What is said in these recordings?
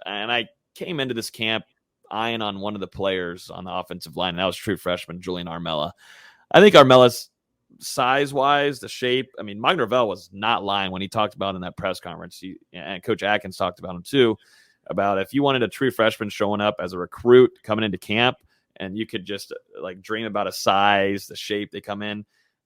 And I came into this camp eyeing on one of the players on the offensive line, and that was true freshman Julian Armella. I think Armella's size-wise, the shape, I mean, Mike Norvell was not lying when he talked about in that press conference. And Coach Atkins talked about him too, about if you wanted a true freshman showing up as a recruit coming into camp, and you could just like dream about a size, the shape they come in.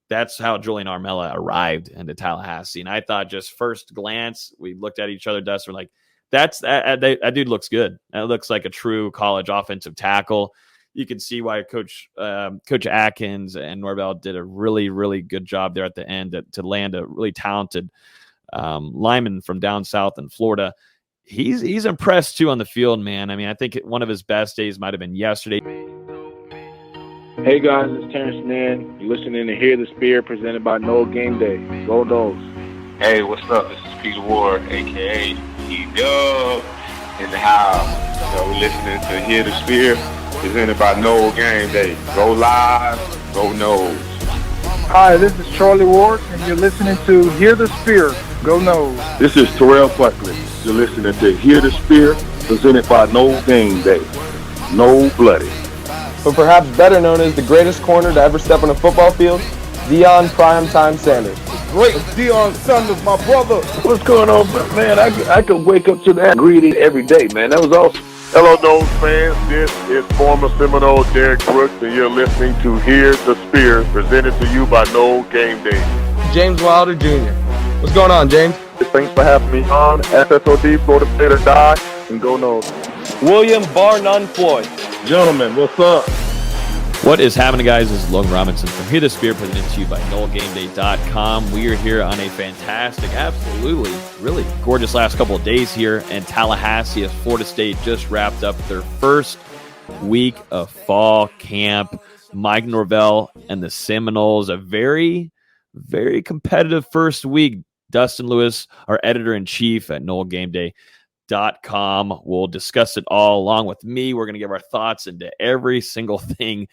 That's how Julian Armella arrived into Tallahassee. And I thought just first glance, we looked at each other, Dustin, we're like, that dude looks good. That looks like a true college offensive tackle. You can see why Coach Atkins and Norvell did a really, really good job there at the end to land a really talented lineman from down south in Florida. He's impressed too on the field, man. I mean, I think one of his best days might have been yesterday. Hey guys, it's Terrence Mann. You're listening to Hear the Spear, presented by Noel Game Day. Go Noles. Hey, what's up? This is Peter Ward, aka E-Dub, in the house. We're listening to Hear the Spear, presented by Noel Game Day. Go Live, go Noles. Hi, this is Charlie Ward, and you're listening to Hear the Spear, go Noles. This is Terrell Buckley. You're listening to Hear the Spear, presented by Noel Game Day. No Bloody. But perhaps better known as the greatest corner to ever step on a football field, Deion Primetime Sanders. Great Deion Sanders, my brother. What's going on, man? I could wake up to that greeting every day, man. That was awesome. Hello, Noles fans. This is former Seminole Derek Brooks, and you're listening to Hear the Spear, presented to you by Noel Game Day. James Wilder Jr. What's going on, James? Thanks for having me on. SSOD, Florida State or Die, and go Noles. William Bar None Floyd. Gentlemen, what's up? What is happening, guys? This is Logan Robinson from Hear the Spear, presented to you by NoelGameDay.com. We are here on a fantastic, absolutely, really gorgeous last couple of days here in Tallahassee as Florida State just wrapped up their first week of fall camp. Mike Norvell and the Seminoles, a very, very competitive first week. Dustin Lewis, our editor-in-chief at NoelGameDay.com. We'll discuss it all along with me. We're going to give our thoughts into every single thing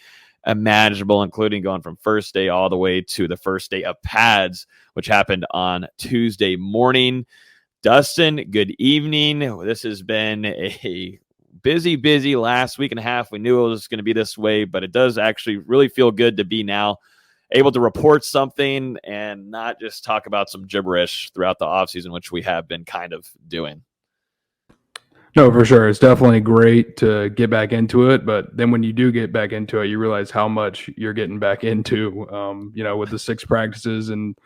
imaginable, including going from first day all the way to the first day of pads, which happened on Tuesday morning. Dustin, good evening. This has been a busy last week and a half. We knew it was going to be this way, but it does actually really feel good to be now able to report something and not just talk about some gibberish throughout the offseason, which we have been kind of doing. No, for sure. It's definitely great to get back into it. But then when you do get back into it, you realize how much you're getting back into, with the 6 practices and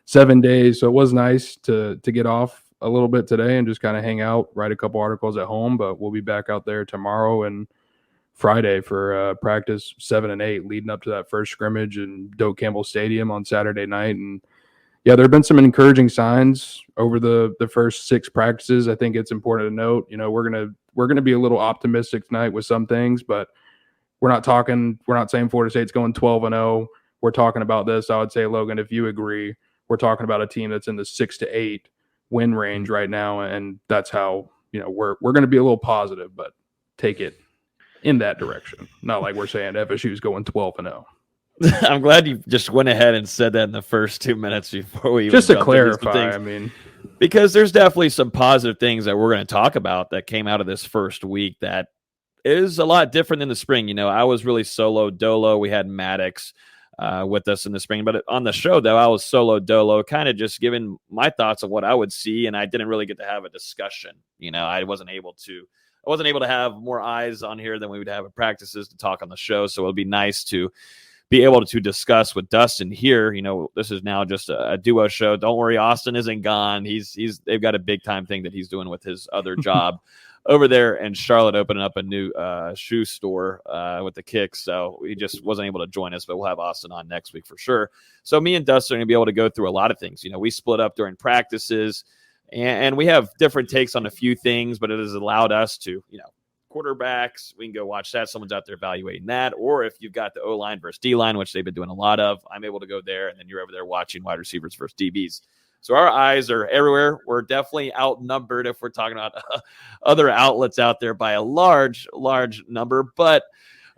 7 days. So it was nice to get off a little bit today and just kind of hang out, write a couple articles at home. But we'll be back out there tomorrow and Friday for practice 7 and 8, leading up to that first scrimmage in Doak Campbell Stadium on Saturday night. And yeah, there have been some encouraging signs over the first 6 practices. I think it's important to note, we're gonna be a little optimistic tonight with some things, but we're not saying Florida State's going 12-0. We're talking about this. I would say, Logan, if you agree, we're talking about a team that's in the 6 to 8 win range right now, and that's how we're going to be a little positive, but take it in that direction. Not like we're saying FSU's going 12-0. I'm glad you just went ahead and said that in the first 2 minutes before we just to clarify. I mean, because there's definitely some positive things that we're going to talk about that came out of this first week that is a lot different than the spring. I was really solo dolo. We had Maddox with us in the spring, but on the show though, I was solo dolo, kind of just giving my thoughts of what I would see, and I didn't really get to have a discussion. I wasn't able to have more eyes on here than we would have at practices to talk on the show. So it'll be nice to be able to discuss with Dustin here. This is now just a duo show. Don't worry, Austin isn't gone. They've got a big time thing that he's doing with his other job over there in Charlotte, opening up a new shoe store with the Kicks. So he just wasn't able to join us, but we'll have Austin on next week for sure. So me and Dustin are going to be able to go through a lot of things. We split up during practices and we have different takes on a few things, but it has allowed us to, quarterbacks, we can go watch that. Someone's out there evaluating that. Or if you've got the O-line versus D-line, which they've been doing a lot of, I'm able to go there, and then you're over there watching wide receivers versus DBs. So our eyes are everywhere. We're definitely outnumbered if we're talking about other outlets out there by a large number. But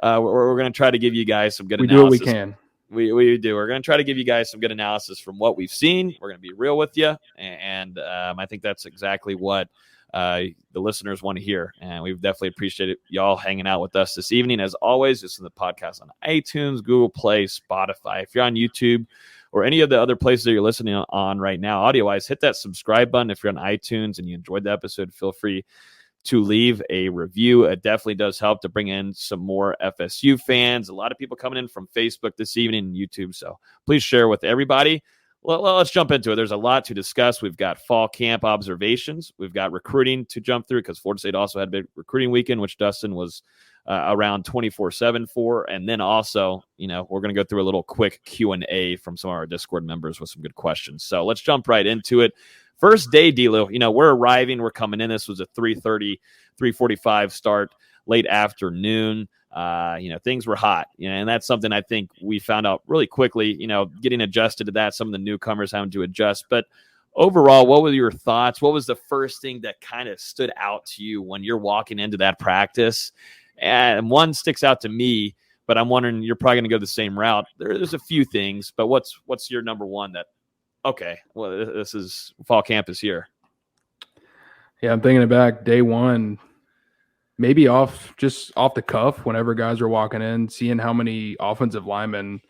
we're going to try to give you guys some good analysis. We do what we can. We do. We're going to try to give you guys some good analysis from what we've seen. We're going to be real with you. And I think that's exactly what the listeners want to hear. And we've definitely appreciated y'all hanging out with us this evening. As always, this is the podcast on iTunes, Google Play, Spotify. If you're on YouTube or any of the other places that you're listening on right now, audio-wise, hit that subscribe button. If you're on iTunes and you enjoyed the episode, feel free to leave a review. It definitely does help to bring in some more FSU fans. A lot of people coming in from Facebook this evening and YouTube, so please share with everybody. Well, let's jump into it. There's a lot to discuss. We've got fall camp observations. We've got recruiting to jump through because Florida State also had a big recruiting weekend, which Dustin was around 24/7 for. And then also, we're going to go through a little quick Q&A from some of our Discord members with some good questions. So let's jump right into it. First day, D-Lou, we're arriving. We're coming in. This was a 3:30, 3:45 start, late afternoon. Things were hot, and that's something I think we found out really quickly, getting adjusted to that, some of the newcomers having to adjust. But overall, what were your thoughts? What was the first thing that kind of stood out to you when you're walking into that practice? And one sticks out to me, but I'm wondering, you're probably going to go the same route. There's a few things, but what's your number one that, okay, well, this is fall camp is here? Yeah, I'm thinking back day one, maybe off the cuff, whenever guys are walking in, seeing how many offensive linemen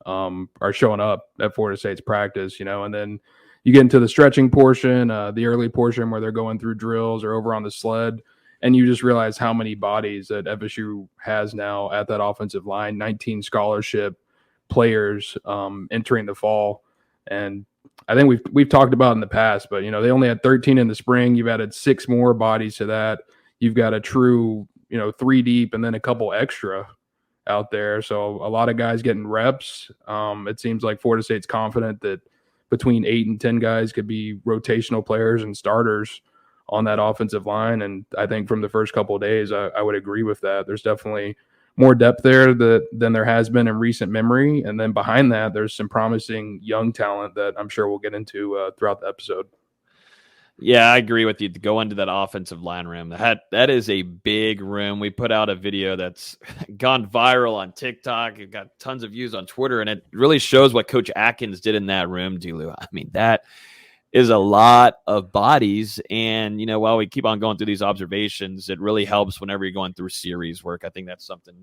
are showing up at Florida State's practice, and then you get into the stretching portion, the early portion where they're going through drills or over on the sled, and you just realize how many bodies that FSU has now at that offensive line, 19 scholarship players entering the fall. And I think we've talked about in the past, but, they only had 13 in the spring. You've added 6 more bodies to that. You've got a true, 3 deep and then a couple extra out there. So a lot of guys getting reps. It seems like Florida State's confident that between 8 and 10 guys could be rotational players and starters on that offensive line. And I think from the first couple of days, I would agree with that. There's definitely more depth there than there has been in recent memory. And then behind that, there's some promising young talent that I'm sure we'll get into throughout the episode. Yeah, I agree with you. To go into that offensive line room, that is a big room. We put out a video that's gone viral on TikTok. It got tons of views on Twitter, and it really shows what Coach Atkins did in that room, D-Lou. I mean, that is a lot of bodies. And, while we keep on going through these observations, it really helps whenever you're going through series work. I think that's something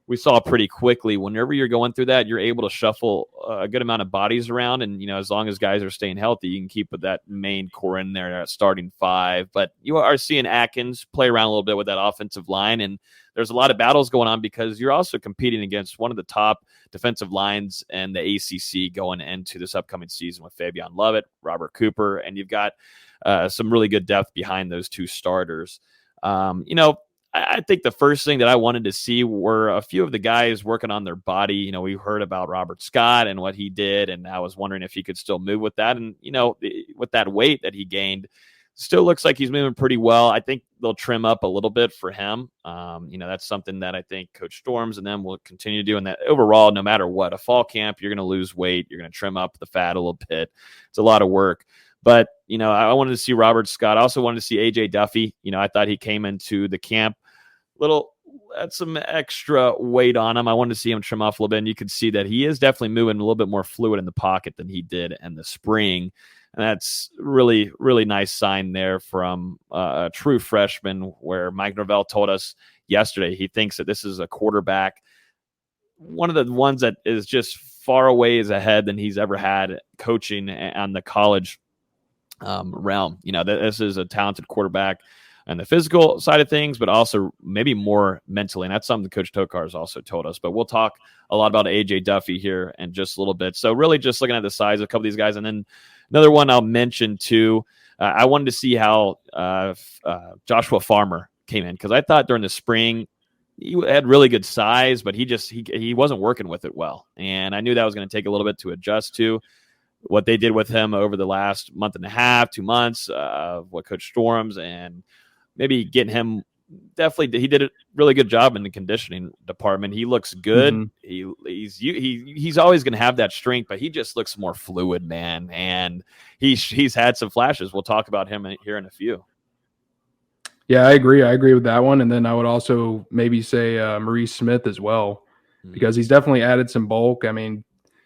we saw pretty quickly. Whenever you're going through that, you're able to shuffle a good amount of bodies around. And, as long as guys are staying healthy, you can keep that main core in there at starting 5. But you are seeing Atkins play around a little bit with that offensive line. And there's a lot of battles going on because you're also competing against one of the top defensive lines in the ACC going into this upcoming season with Fabian Lovett, Robert Cooper, and you've got some really good depth behind those 2 starters. I think the first thing that I wanted to see were a few of the guys working on their body. We heard about Robert Scott and what he did, and I was wondering if he could still move with that. And, with that weight that he gained, still looks like he's moving pretty well. I think they'll trim up a little bit for him. That's something that I think Coach Storms and them will continue to do. And that overall, no matter what, a fall camp, you're going to lose weight. You're going to trim up the fat a little bit. It's a lot of work. But, I wanted to see Robert Scott. I also wanted to see A.J. Duffy. I thought he came into the camp had some extra weight on him. I wanted to see him trim off a little bit, and you could see that he is definitely moving a little bit more fluid in the pocket than he did in the spring. And that's really, really nice sign there from a true freshman, where Mike Norvell told us yesterday he thinks that this is a quarterback, one of the ones that is just far away as ahead than he's ever had coaching on the college realm. This is a talented quarterback and the physical side of things, but also maybe more mentally. And that's something Coach Tokar has also told us. But we'll talk a lot about A.J. Duffy here in just a little bit. So really just looking at the size of a couple of these guys. And then another one I'll mention too, I wanted to see how Joshua Farmer came in, because I thought during the spring he had really good size, but he wasn't working with it well. And I knew that was going to take a little bit to adjust to. What they did with him over the last month and a half, 2 months, what Coach Storms and maybe getting him, definitely he did a really good job in the conditioning department. He looks good. Mm-hmm. He's always going to have that strength, but he just looks more fluid, man. And he's had some flashes. We'll talk about him here in a few. Yeah, I agree. I agree with that one. And then I would also maybe say Maurice Smith as well, because he's definitely added some bulk. I mean,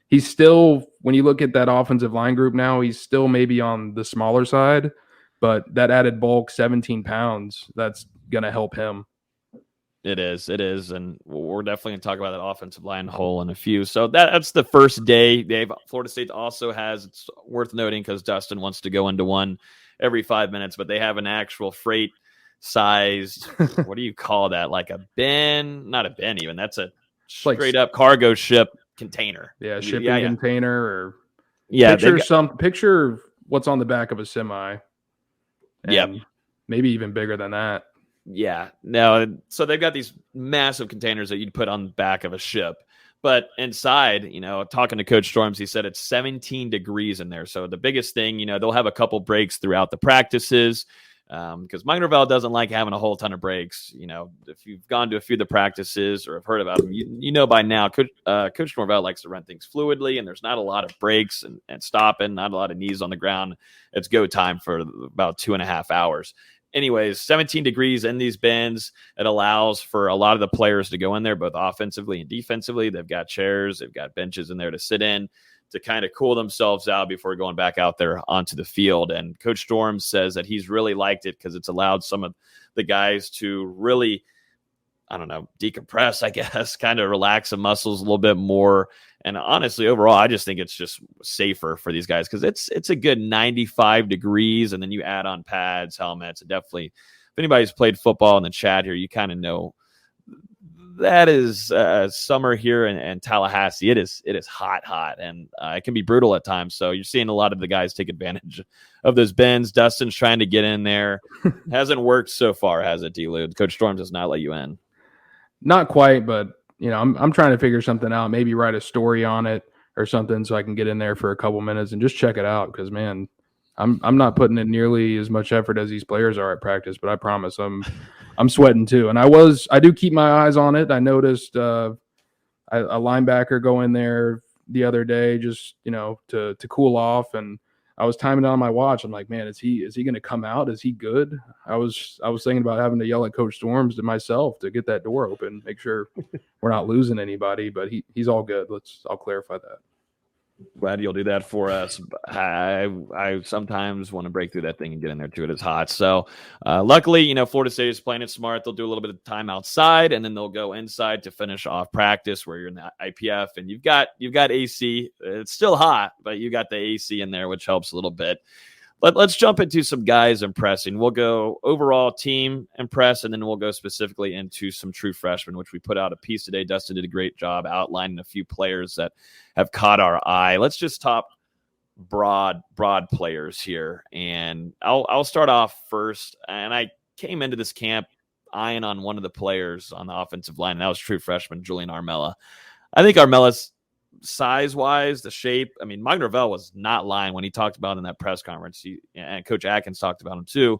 he's still, when you look at that offensive line group now, he's still maybe on the smaller side, but that added bulk, 17 pounds, that's going to help him. It is, and we're definitely going to talk about that offensive line hole in a few. So that's the first day. Florida State also has, it's worth noting because Dustin wants to go into one every 5 minutes, but they have an actual freight sized, what do you call that? Like a bin, not a bin even. That's a straight up cargo ship container. Yeah, shipping container or picture what's on the back of a semi. Yeah, maybe even bigger than that. Yeah, no. So they've got these massive containers that you'd put on the back of a ship, but inside, talking to Coach Storms, he said it's 17 degrees in there. So the biggest thing, they'll have a couple breaks throughout the practices because Mike Norvell doesn't like having a whole ton of breaks. If you've gone to a few of the practices or have heard about them, you know by now, Coach Norvell likes to run things fluidly, and there's not a lot of breaks and stopping, not a lot of knees on the ground. It's go time for about 2.5 hours. Anyways, 17 degrees in these bins. It allows for a lot of the players to go in there, both offensively and defensively. They've got chairs, they've got benches in there to sit in to kind of cool themselves out before going back out there onto the field. And Coach Storms says that he's really liked it because it's allowed some of the guys to really, decompress, I guess, kind of relax the muscles a little bit more. And honestly, overall, I just think it's just safer for these guys because it's a good 95 degrees, and then you add on pads, helmets. And definitely, if anybody's played football in the chat here, you kind of know that is summer here in Tallahassee. It is hot, and it can be brutal at times. So you're seeing a lot of the guys take advantage of those bins. Dustin's trying to get in there. Hasn't worked so far, has it, D-Lou? Coach Storm does not let you in. Not quite, but I'm trying to figure something out. Maybe write a story on it or something so I can get in there for a couple minutes and just check it out. Because man, I'm not putting in nearly as much effort as these players are at practice, but I promise I'm sweating too. And I do keep my eyes on it. I noticed a linebacker go in there the other day just to cool off, and I was timing it on my watch. I'm like, man, is he going to come out? Is he good? I was thinking about having to yell at Coach Storms to myself to get that door open, make sure we're not losing anybody. But he's all good. I'll clarify that. Glad you'll do that for us. I sometimes want to break through that thing and get in there too. It is hot. So luckily, Florida State is playing it smart. They'll do a little bit of time outside, and then they'll go inside to finish off practice where you're in the IPF and you've got AC. It's still hot, but you got the AC in there, which helps a little bit. But let's jump into some guys impressing. We'll go overall team impress, and then we'll go specifically into some true freshmen, which we put out a piece today. Dustin did a great job outlining a few players that have caught our eye. Let's just top broad players here. And I'll start off first. And I came into this camp eyeing on one of the players on the offensive line, and that was true freshman Julian Armella. I think Armella's size-wise, the shape, Mike Norvell was not lying when he talked about in that press conference. And Coach Atkins talked about him too,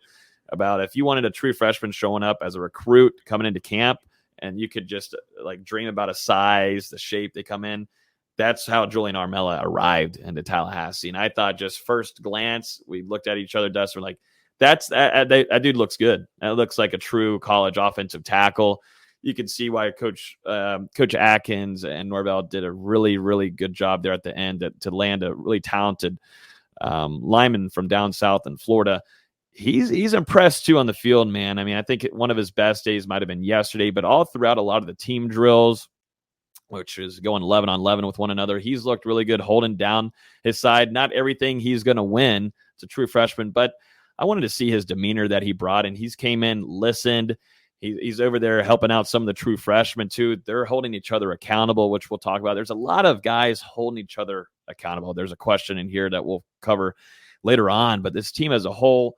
about if you wanted a true freshman showing up as a recruit coming into camp and you could just dream about a size, the shape they come in, that's how Julian Armella arrived into Tallahassee. And I thought just first glance, we looked at each other, Dustin, we're like, that dude looks good. That looks like a true college offensive tackle. You can see why Coach Atkins and Norvell did a really, really good job there at the end to land a really talented lineman from down south in Florida. He's impressed too on the field, man. I think one of his best days might have been yesterday, but all throughout a lot of the team drills, which is going 11 on 11 with one another, he's looked really good holding down his side. Not everything he's going to win. It's a true freshman, but I wanted to see his demeanor that he brought, and he's came in, listened. He's over there helping out some of the true freshmen, too. They're holding each other accountable, which we'll talk about. There's a lot of guys holding each other accountable. There's a question in here that we'll cover later on. But this team as a whole,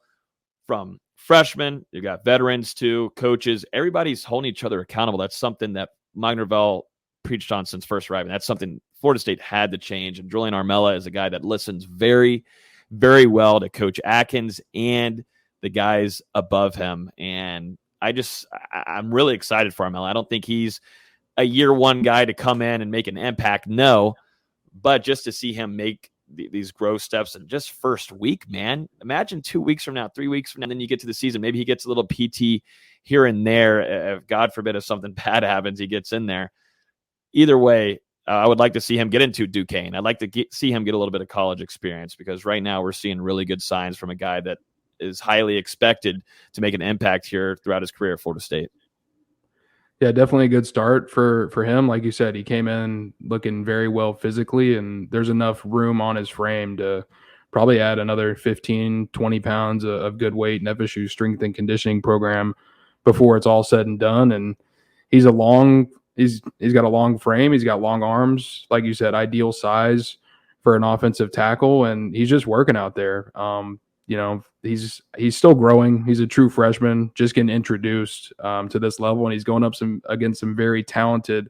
from freshmen, you've got veterans, too, coaches, everybody's holding each other accountable. That's something that Mike Norvell preached on since first arriving. That's something Florida State had to change. And Julian Armella is a guy that listens very, very well to Coach Atkins and the guys above him. And I'm really excited for Armella. I don't think he's a year one guy to come in and make an impact. No, but just to see him make these growth steps in just first week, man, imagine 2 weeks from now, 3 weeks from now, and then you get to the season. Maybe he gets a little PT here and there. If God forbid, if something bad happens, he gets in there. Either way, I would like to see him get into Duquesne. I'd like to see him get a little bit of college experience because right now we're seeing really good signs from a guy that is highly expected to make an impact here throughout his career at Florida State. Yeah, definitely a good start for him. Like you said, he came in looking very well physically, and there's enough room on his frame to probably add another 15, 20 pounds of good weight in FSU's strength and conditioning program before it's all said and done. And he's got a long frame. He's got long arms. Like you said, ideal size for an offensive tackle, and he's just working out there. He's still growing. He's a true freshman, just getting introduced to this level, and he's going up against some very talented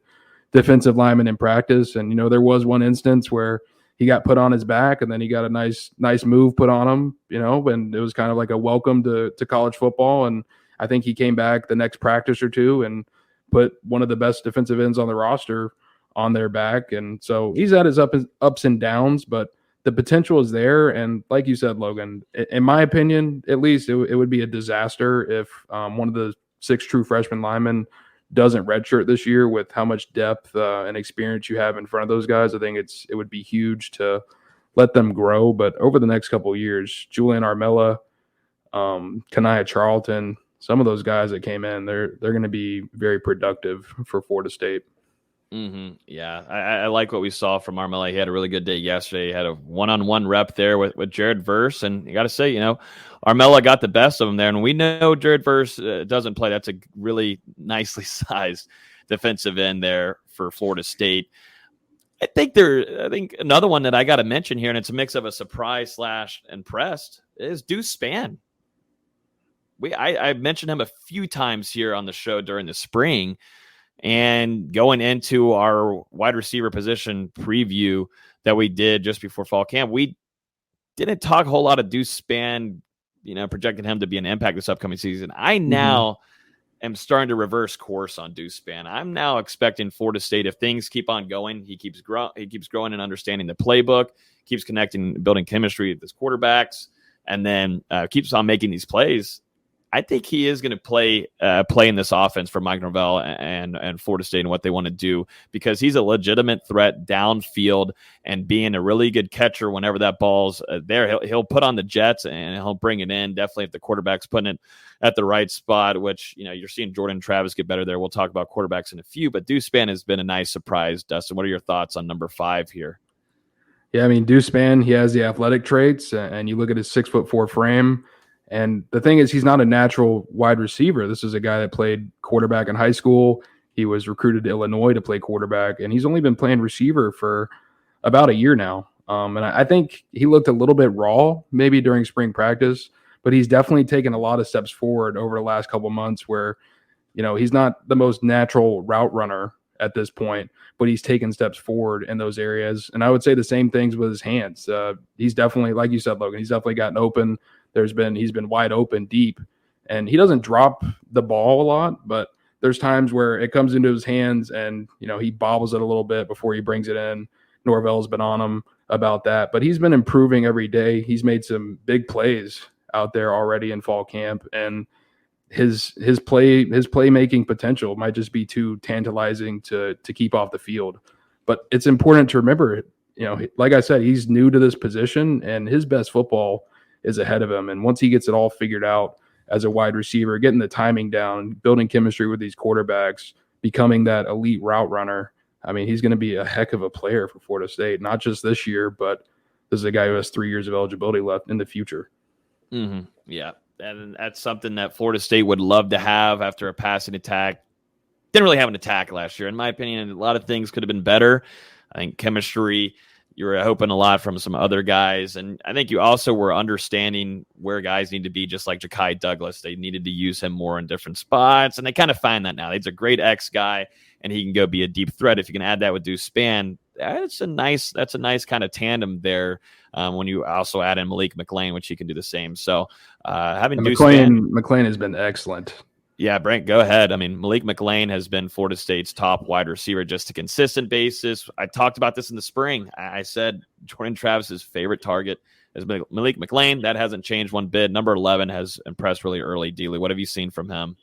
defensive linemen in practice. And there was one instance where he got put on his back, and then he got a nice move put on him. And it was kind of like a welcome to college football. And I think he came back the next practice or two and put one of the best defensive ends on the roster on their back. And so he's had his ups and downs, but the potential is there. And like you said, Logan, in my opinion, at least it would be a disaster if one of the 6 true freshman linemen doesn't redshirt this year. With how much depth and experience you have in front of those guys, I think it would be huge to let them grow. But over the next couple of years, Julian Armella, Kaniah Charlton, some of those guys that came in, they're going to be very productive for Florida State. Mm-hmm. Yeah, I like what we saw from Armella. He had a really good day yesterday. He had a one-on-one rep there with Jared Verse, and you got to say, Armella got the best of him there. And we know Jared Verse doesn't play. That's a really nicely sized defensive end there for Florida State. I think another one that I got to mention here, and it's a mix of a surprise / impressed, is Deuce Spann. I mentioned him a few times here on the show during the spring. And going into our wide receiver position preview that we did just before fall camp, we didn't talk a whole lot of Deuce Spann, projecting him to be an impact this upcoming season. I now am starting to reverse course on Deuce Spann. I'm now expecting Florida State, if things keep on going, he keeps growing and understanding the playbook, keeps connecting, building chemistry with his quarterbacks, and then keeps on making these plays. I think he is going to play in this offense for Mike Norvell and Florida State and what they want to do, because he's a legitimate threat downfield and being a really good catcher whenever that ball's there. He'll put on the jets and he'll bring it in. Definitely if the quarterback's putting it at the right spot, which, you're seeing Jordan Travis get better there. We'll talk about quarterbacks in a few, but Deuce Spann has been a nice surprise. Dustin, what are your thoughts on number 5 here? Yeah, Deuce Spann, he has the athletic traits, and you look at his 6'4" frame. And the thing is, he's not a natural wide receiver. This is a guy that played quarterback in high school. He was recruited to Illinois to play quarterback, and he's only been playing receiver for about a year now. And I think he looked a little bit raw maybe during spring practice, but he's definitely taken a lot of steps forward over the last couple of months where, he's not the most natural route runner at this point, but he's taken steps forward in those areas. And I would say the same things with his hands. He's definitely, like you said, Logan, he's definitely gotten open. He's been wide open deep, and he doesn't drop the ball a lot, but there's times where it comes into his hands and, he bobbles it a little bit before he brings it in. Norvell's been on him about that, but he's been improving every day. He's made some big plays out there already in fall camp, and his playmaking potential might just be too tantalizing to keep off the field. But it's important to remember, like I said, he's new to this position, and his best football is ahead of him. And once he gets it all figured out as a wide receiver, getting the timing down, building chemistry with these quarterbacks, becoming that elite route runner, he's going to be a heck of a player for Florida State, not just this year, but this is a guy who has 3 years of eligibility left in the future. Mm-hmm. Yeah. And that's something that Florida State would love to have after a passing attack. Didn't really have an attack last year. In my opinion, a lot of things could have been better. I think chemistry, you were hoping a lot from some other guys. And I think you also were understanding where guys need to be, just like Ja'Kai Douglas. They needed to use him more in different spots, and they kind of find that now. He's a great X guy, and he can go be a deep threat. If you can add that with Deuce Spann, that's a nice kind of tandem there. When you also add in Malik McLean, which he can do the same. So having Deuce Spann, McLean has been excellent. Yeah, Brent, go ahead. Malik McLean has been Florida State's top wide receiver, just a consistent basis. I talked about this in the spring. I said Jordan Travis's favorite target is Malik McLean. That hasn't changed one bit. Number 11 has impressed really early. Dealey, what have you seen from him?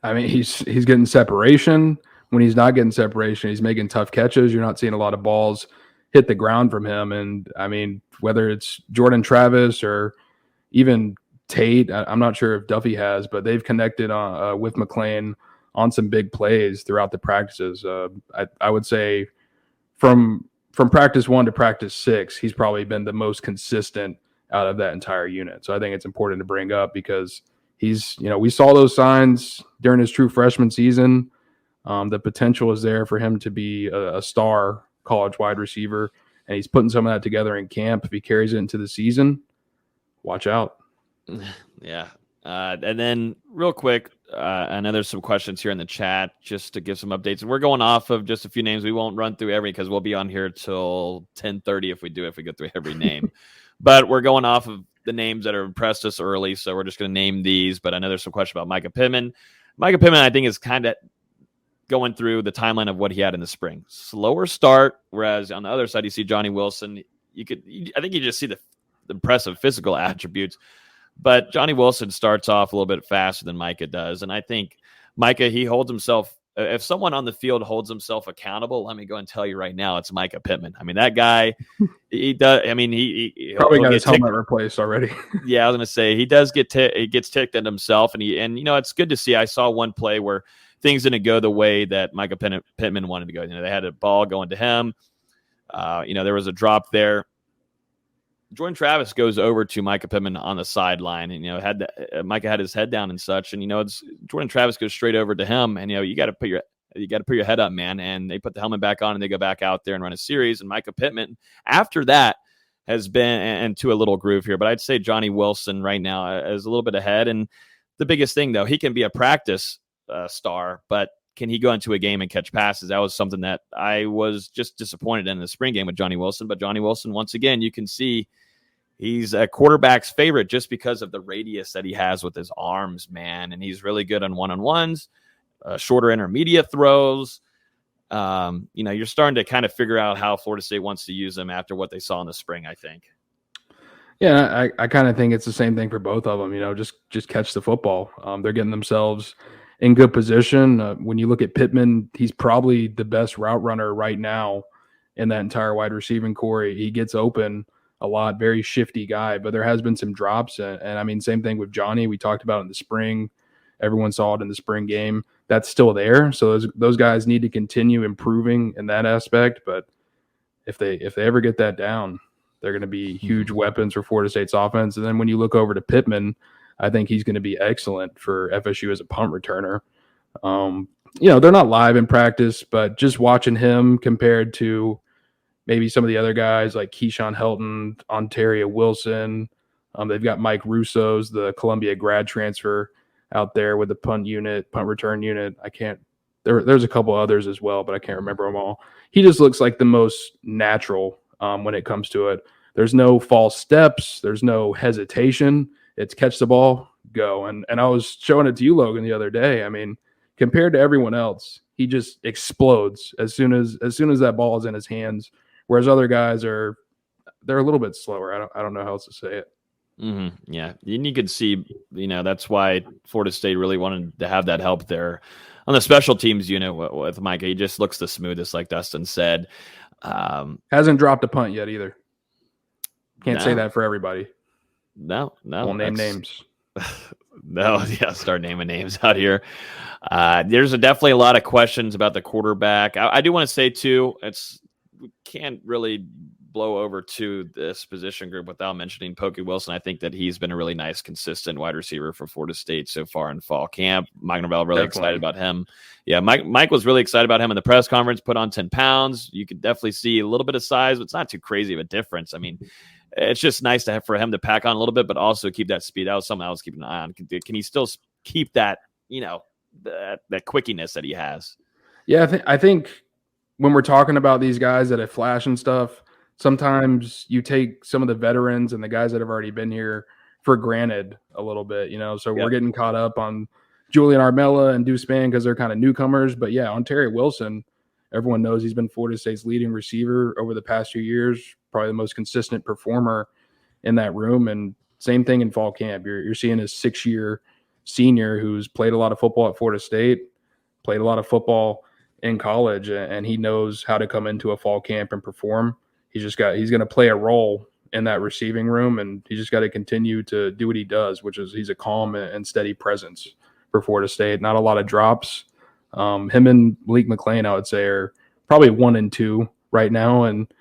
He's getting separation. When he's not getting separation, he's making tough catches. You're not seeing a lot of balls hit the ground from him. And whether it's Jordan Travis or even Tate, I'm not sure if Duffy has, but they've connected with McLean on some big plays throughout the practices. I would say from practice 1 to practice 6, he's probably been the most consistent out of that entire unit. So I think it's important to bring up because he's, we saw those signs during his true freshman season. The potential is there for him to be a star college wide receiver, and he's putting some of that together in camp. If he carries it into the season, watch out. Yeah. And then real quick, I know there's some questions here in the chat just to give some updates. And we're going off of just a few names. We won't run through every because we'll be on here till 10:30 if we go through every name. But we're going off of the names that have impressed us early. So we're just going to name these. But I know there's some question about Micah Pittman. Micah Pittman, I think, is kind of going through the timeline of what he had in the spring. Slower start, whereas on the other side, you see Johnny Wilson. I think you just see the impressive physical attributes. But Johnny Wilson starts off a little bit faster than Micah does. And I think Micah, he holds himself, if someone on the field holds himself accountable, let me go and tell you right now, it's Micah Pittman. I mean, that guy, he does, I mean, he probably got his helmet replaced already. Yeah, I was going to say, he does he gets ticked at himself. And it's good to see. I saw one play where things didn't go the way that Micah Pittman wanted to go. They had a ball going to him. There was a drop there. Jordan Travis goes over to Micah Pittman on the sideline, and Micah had his head down and such, and it's Jordan Travis goes straight over to him, and you got to put your head up, man. And they put the helmet back on, and they go back out there and run a series. And Micah Pittman, after that, has been into a little groove here, but I'd say Johnny Wilson right now is a little bit ahead. And the biggest thing, though, he can be a practice star, but can he go into a game and catch passes? That was something that I was just disappointed in the spring game with Johnny Wilson. But Johnny Wilson, once again, you can see he's a quarterback's favorite just because of the radius that he has with his arms, man. And he's really good on one-on-ones, shorter intermediate throws. You're starting to kind of figure out how Florida State wants to use them after what they saw in the spring, I think. Yeah, I kind of think it's the same thing for both of them. Just catch the football. They're getting themselves in good position. When you look at Pittman, he's probably the best route runner right now in that entire wide receiving core. He gets open a lot, very shifty guy, but there has been some drops. And I mean, same thing with Johnny. We talked about it in the spring. Everyone saw it in the spring game. That's still there. So those guys need to continue improving in that aspect. But if they ever get that down, they're going to be huge weapons for Florida State's offense. And then when you look over to Pittman, I think he's going to be excellent for FSU as a punt returner. They're not live in practice, but just watching him compared to maybe some of the other guys like Keyshawn Helton, Ontario Wilson. They've got Mike Russo's, the Columbia grad transfer out there with the punt return unit. There's a couple others as well, but I can't remember them all. He just looks like the most natural when it comes to it. There's no false steps. There's no hesitation. It's catch the ball, go. And I was showing it to you, Logan, the other day. I mean, compared to everyone else, he just explodes as soon as that ball is in his hands. Whereas other guys they're a little bit slower. I don't know how else to say it. Mm-hmm. Yeah, you could see, that's why Florida State really wanted to have that help there on the special teams unit with Micah. He just looks the smoothest, like Dustin said. Hasn't dropped a punt yet either. Can't say that for everybody. No. We'll name names. No, yeah, start naming names out here. There's definitely a lot of questions about the quarterback. I do want to say too, we can't really blow over to this position group without mentioning Pokey Wilson. I think that he's been a really nice, consistent wide receiver for Florida State so far in fall camp. Mike Norvell really excited about him. Yeah, Mike was really excited about him in the press conference, put on 10 pounds. You could definitely see a little bit of size, but it's not too crazy of a difference. I mean, it's just nice for him to pack on a little bit, but also keep that speed. That was something I was keeping an eye on. Can he still keep that, that quickiness that he has? Yeah, I think when we're talking about these guys that have flash and stuff, sometimes you take some of the veterans and the guys that have already been here for granted a little bit, So we're getting caught up on Julian Armella and Deuce Spann because they're kind of newcomers. But yeah, Ontario Wilson, everyone knows he's been Florida State's leading receiver over the past few years, probably the most consistent performer in that room. And same thing in fall camp. You're seeing a 6-year senior who's played a lot of football at Florida State, played a lot of football in college, and he knows how to come into a fall camp and perform. He's going to play a role in that receiving room, and he just got to continue to do what he does, which is he's a calm and steady presence for Florida State. Not a lot of drops. Him and Malik McClain, I would say, are probably 1 and 2 right now. And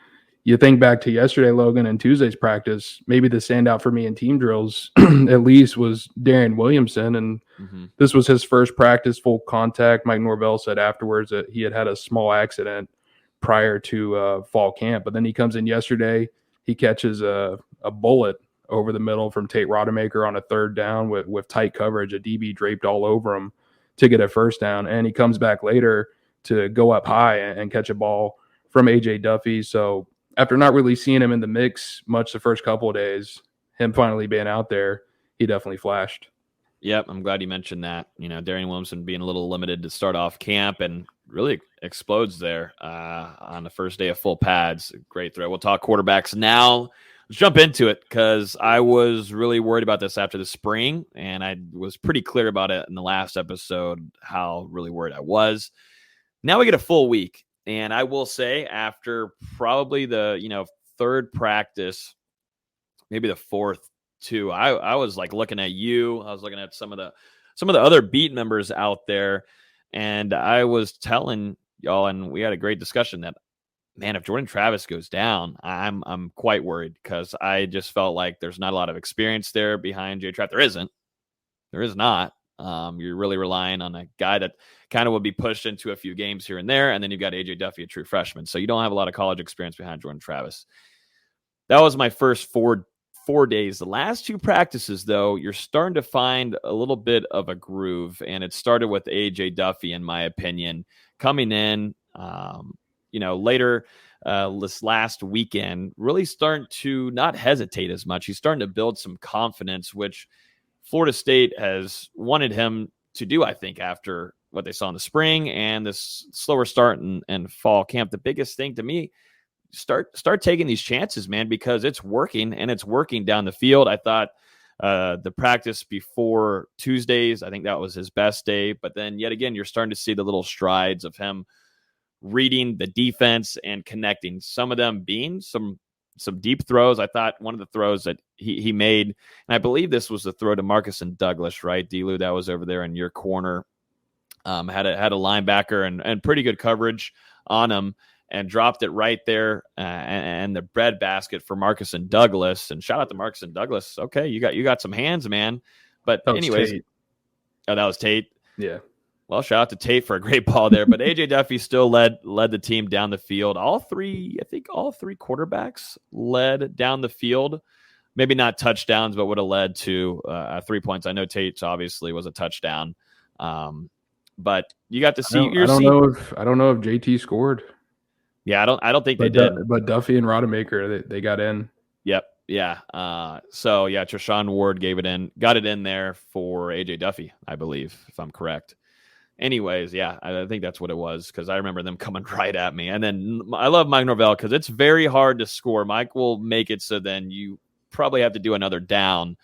you think back to yesterday, Logan, and Tuesday's practice, maybe the standout for me in team drills at least was Darian Williamson. And this was his first practice, full contact. Mike Norvell said afterwards that he had a small accident prior to fall camp. But then he comes in yesterday. He catches a bullet over the middle from Tate Rodemaker on a 3rd down with tight coverage, a DB draped all over him to get a first down. And he comes back later to go up high and catch a ball from A.J. Duffy. So after not really seeing him in the mix much the first couple of days, him finally being out there, he definitely flashed. Yep, I'm glad you mentioned that. Darian Williamson being a little limited to start off camp and really explodes there on the first day of full pads. Great throw. We'll talk quarterbacks now. Let's jump into it because I was really worried about this after the spring, and I was pretty clear about it in the last episode how really worried I was. Now we get a full week, and I will say after probably the 3rd practice, maybe the 4th too, I was like looking at you. I was looking at some of the other beat members out there, and I was telling y'all, and we had a great discussion that, man, if Jordan Travis goes down, I'm quite worried because I just felt like there's not a lot of experience there behind J Trap. There is not. You're really relying on a guy that kind of will be pushed into a few games here and there, and then you've got AJ Duffy, a true freshman. So you don't have a lot of college experience behind Jordan Travis. That was my first four days. The last 2 practices, though, you're starting to find a little bit of a groove, and it started with AJ Duffy, in my opinion, coming in, later this last weekend, really starting to not hesitate as much. He's starting to build some confidence, which Florida State has wanted him to do, I think, after what they saw in the spring and this slower start and fall camp. The biggest thing to me, start taking these chances, man, because it's working, and it's working down the field. I thought the practice before Tuesdays, I think that was his best day. But then yet again, you're starting to see the little strides of him reading the defense and connecting, some of them being some deep throws. I thought one of the throws that he made, and I believe this was the throw to Marcus and Douglas, right? D-Lou, that was over there in your corner. Had a linebacker and pretty good coverage on him, and dropped it right there and the bread basket for Marcus and Douglas. And shout out to Marcus and Douglas. Okay, you got some hands, man. But anyways, Tate. Oh, that was Tate. Yeah. Well, shout out to Tate for a great ball there. But AJ Duffy still led the team down the field. All three quarterbacks led down the field. Maybe not touchdowns, but would have led to 3 points. I know Tate's obviously was a touchdown. But you got to see. I don't know if JT scored. Yeah, I don't think they did. But Duffy and Rodemaker, they got in. Yep. Yeah. So yeah, Treshaun Ward got it in there for AJ Duffy, I believe, if I'm correct. Anyways, yeah, I think that's what it was, because I remember them coming right at me. And then I love Mike Norvell because it's very hard to score. Mike will make it so then you probably have to do another down,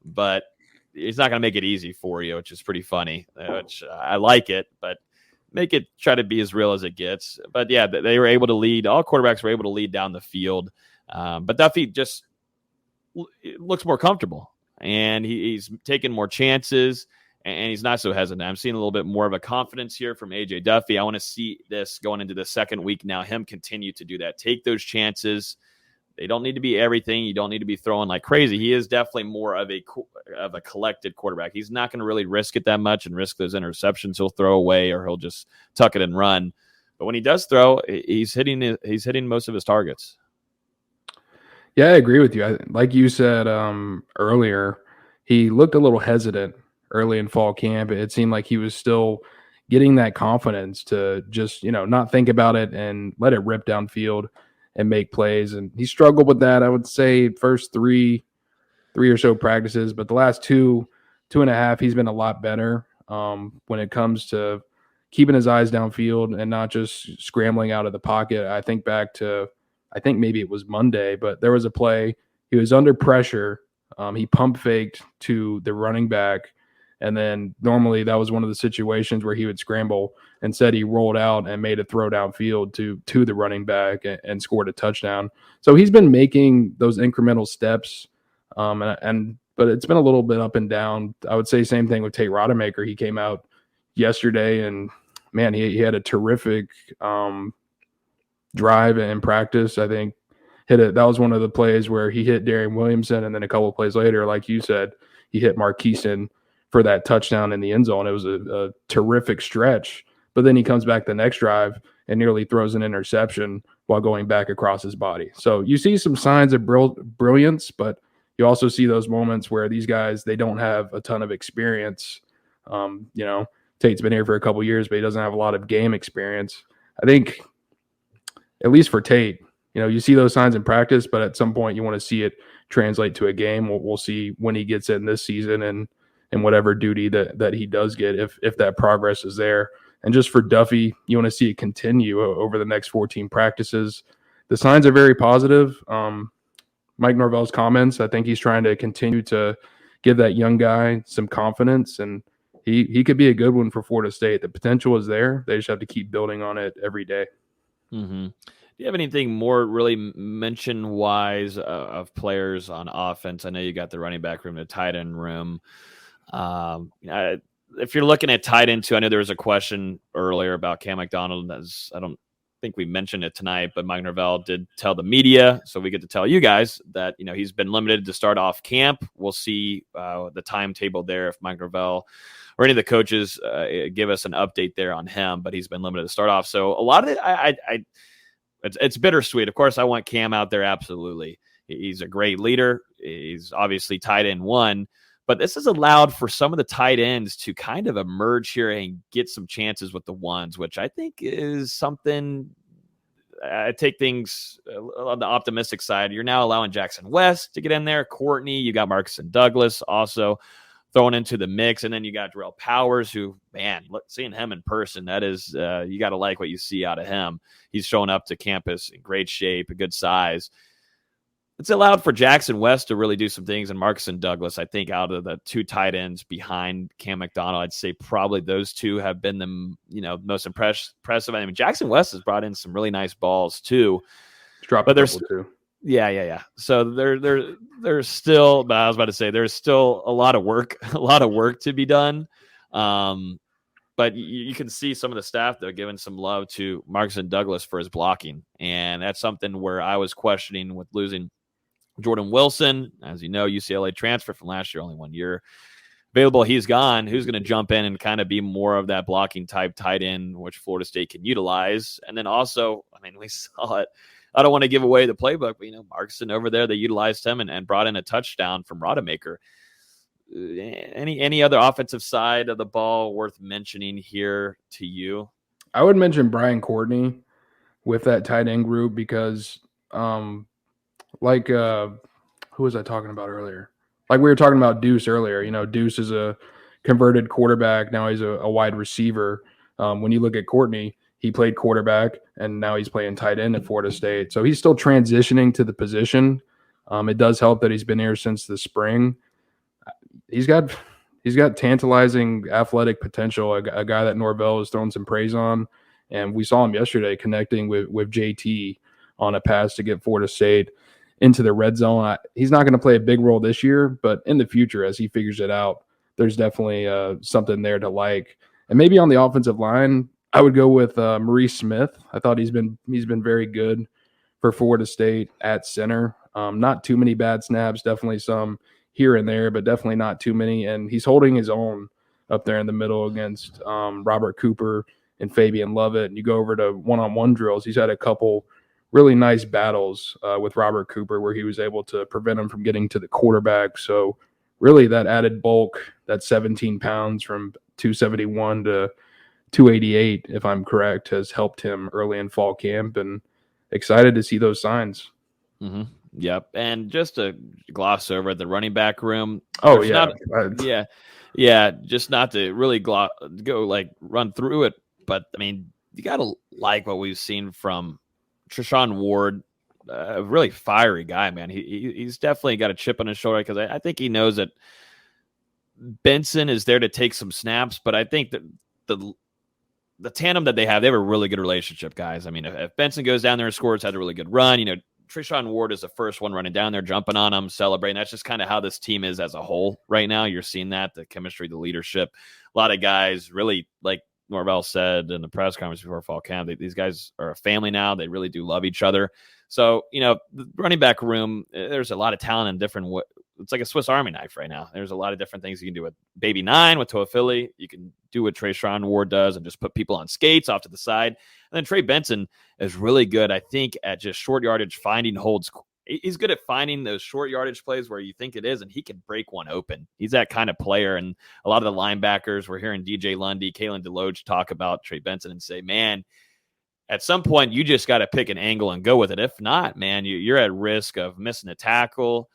but he's not going to make it easy for you, which is pretty funny. Which I like it, but make it try to be as real as it gets. But yeah, they were able to lead. All quarterbacks were able to lead down the field. But Duffy just looks more comfortable, and he's taking more chances, and he's not so hesitant. I'm seeing a little bit more of a confidence here from AJ Duffy. I want to see this going into the second week now, him continue to do that. Take those chances. They don't need to be everything. You don't need to be throwing like crazy. He is definitely more of a collected quarterback. He's not going to really risk it that much and risk those interceptions he'll throw away, or he'll just tuck it and run. But when he does throw, he's hitting most of his targets. Yeah, I agree with you. Like you said earlier, he looked a little hesitant early in fall camp. It seemed like he was still getting that confidence to just, not think about it and let it rip downfield and make plays. And he struggled with that, I would say, first three or so practices. But the last two and a half, he's been a lot better when it comes to keeping his eyes downfield and not just scrambling out of the pocket. I think back to, maybe it was Monday, but there was a play. He was under pressure. He pump faked to the running back And then normally that was one of the situations where he would scramble. Instead, he rolled out and made a throw downfield to the running back and scored a touchdown. So he's been making those incremental steps. But it's been a little bit up and down. I would say same thing with Tate Rodemaker. He came out yesterday and man, he had a terrific drive in practice. I think that was one of the plays where he hit Darian Williamson, and then a couple of plays later, like you said, he hit Marqueson for that touchdown in the end zone. It was a terrific stretch, but then he comes back the next drive and nearly throws an interception while going back across his body. So you see some signs of brilliance, but you also see those moments where these guys, they don't have a ton of experience. Tate's been here for a couple of years, but he doesn't have a lot of game experience. I think, at least for Tate, you see those signs in practice, but at some point you want to see it translate to a game. We'll see when he gets in this season and whatever duty that he does get, if that progress is there. And just for Duffy, you want to see it continue over the next 14 practices. The signs are very positive. Mike Norvell's comments, I think he's trying to continue to give that young guy some confidence, and he could be a good one for Florida State. The potential is there. They just have to keep building on it every day. Mm-hmm. Do you have anything more really mention-wise of players on offense? I know you got the running back room, the tight end room. If you're looking at tight end too, I know there was a question earlier about Cam McDonald. I don't think we mentioned it tonight, but Mike Norvell did tell the media, so we get to tell you guys that he's been limited to start off camp. We'll see the timetable there if Mike Norvell or any of the coaches give us an update there on him, but he's been limited to start off. So a lot of it, it's bittersweet. Of course, I want Cam out there. Absolutely. He's a great leader. He's obviously tight end one, but this has allowed for some of the tight ends to kind of emerge here and get some chances with the ones, which I think is something. I take things on the optimistic side. You're now allowing Jackson West to get in there. Courtney, you got Marcus and Douglas also thrown into the mix. And then you got Darrell Powers, who, man, seeing him in person, that is, you got to like what you see out of him. He's showing up to campus in great shape, a good size. It's allowed for Jackson West to really do some things, and Marcus and Douglas, I think, out of the two tight ends behind Cam McDonald, I'd say probably those two have been the most impressive. I mean, Jackson West has brought in some really nice balls too. But there's too. Yeah. So there's still, but I was about to say there's still a lot of work to be done. But you can see some of the staff, though, giving some love to Marcus and Douglas for his blocking. And that's something where I was questioning with losing Jordan Wilson. As you know, UCLA transfer from last year, only 1 year available. He's gone. Who's going to jump in and kind of be more of that blocking type tight end, which Florida State can utilize? And then also, I mean, we saw it. I don't want to give away the playbook, but, Markson over there, they utilized him and brought in a touchdown from Rodemaker. Any other offensive side of the ball worth mentioning here to you? I would mention Brian Courtney with that tight end group because, who was I talking about earlier? Like we were talking about Deuce earlier. Deuce is a converted quarterback. Now he's a wide receiver. When you look at Courtney, he played quarterback, and now he's playing tight end at Florida State. So he's still transitioning to the position. It does help that he's been here since the spring. He's got tantalizing athletic potential, a guy that Norvell has thrown some praise on. And we saw him yesterday connecting with JT on a pass to get Florida State into the red zone. He's not going to play a big role this year, but in the future, as he figures it out, there's definitely something there to like. And maybe on the offensive line, I would go with Maurice Smith. I thought he's been very good for Florida State at center. Not too many bad snaps, definitely some here and there, but definitely not too many. And he's holding his own up there in the middle against Robert Cooper and Fabian Lovett. And you go over to one-on-one drills. He's had a couple really nice battles with Robert Cooper where he was able to prevent him from getting to the quarterback. So really that added bulk, that 17 pounds from 271 to 288, if I'm correct, has helped him early in fall camp, and excited to see those signs. Mm-hmm. Yep. And just to gloss over the running back room. Oh, yeah. Just not to really run through it. But, I mean, you got to like what we've seen from Treshaun Ward, a really fiery guy, man. He's definitely got a chip on his shoulder because I think he knows that Benson is there to take some snaps, but I think that the tandem that they have a really good relationship, guys. I mean, if Benson goes down there and scores, had a really good run, Treshaun Ward is the first one running down there, jumping on him, celebrating. That's just kind of how this team is as a whole right now. You're seeing that, the chemistry, the leadership. A lot of guys really, like Norvell said in the press conference before fall camp, these guys are a family now. They really do love each other. So, the running back room, there's a lot of talent in different it's like a Swiss Army knife right now. There's a lot of different things you can do with Baby 9, with Toafili. You can do what Treshaun Ward does and just put people on skates off to the side. And then Trey Benson is really good, I think, at just short yardage, finding holds. He's good at finding those short yardage plays where you think it is, and he can break one open. He's that kind of player. And a lot of the linebackers, we're hearing DJ Lundy, Kalen DeLoach talk about Trey Benson and say, man, at some point, you just got to pick an angle and go with it. If not, man, you're at risk of missing a tackle,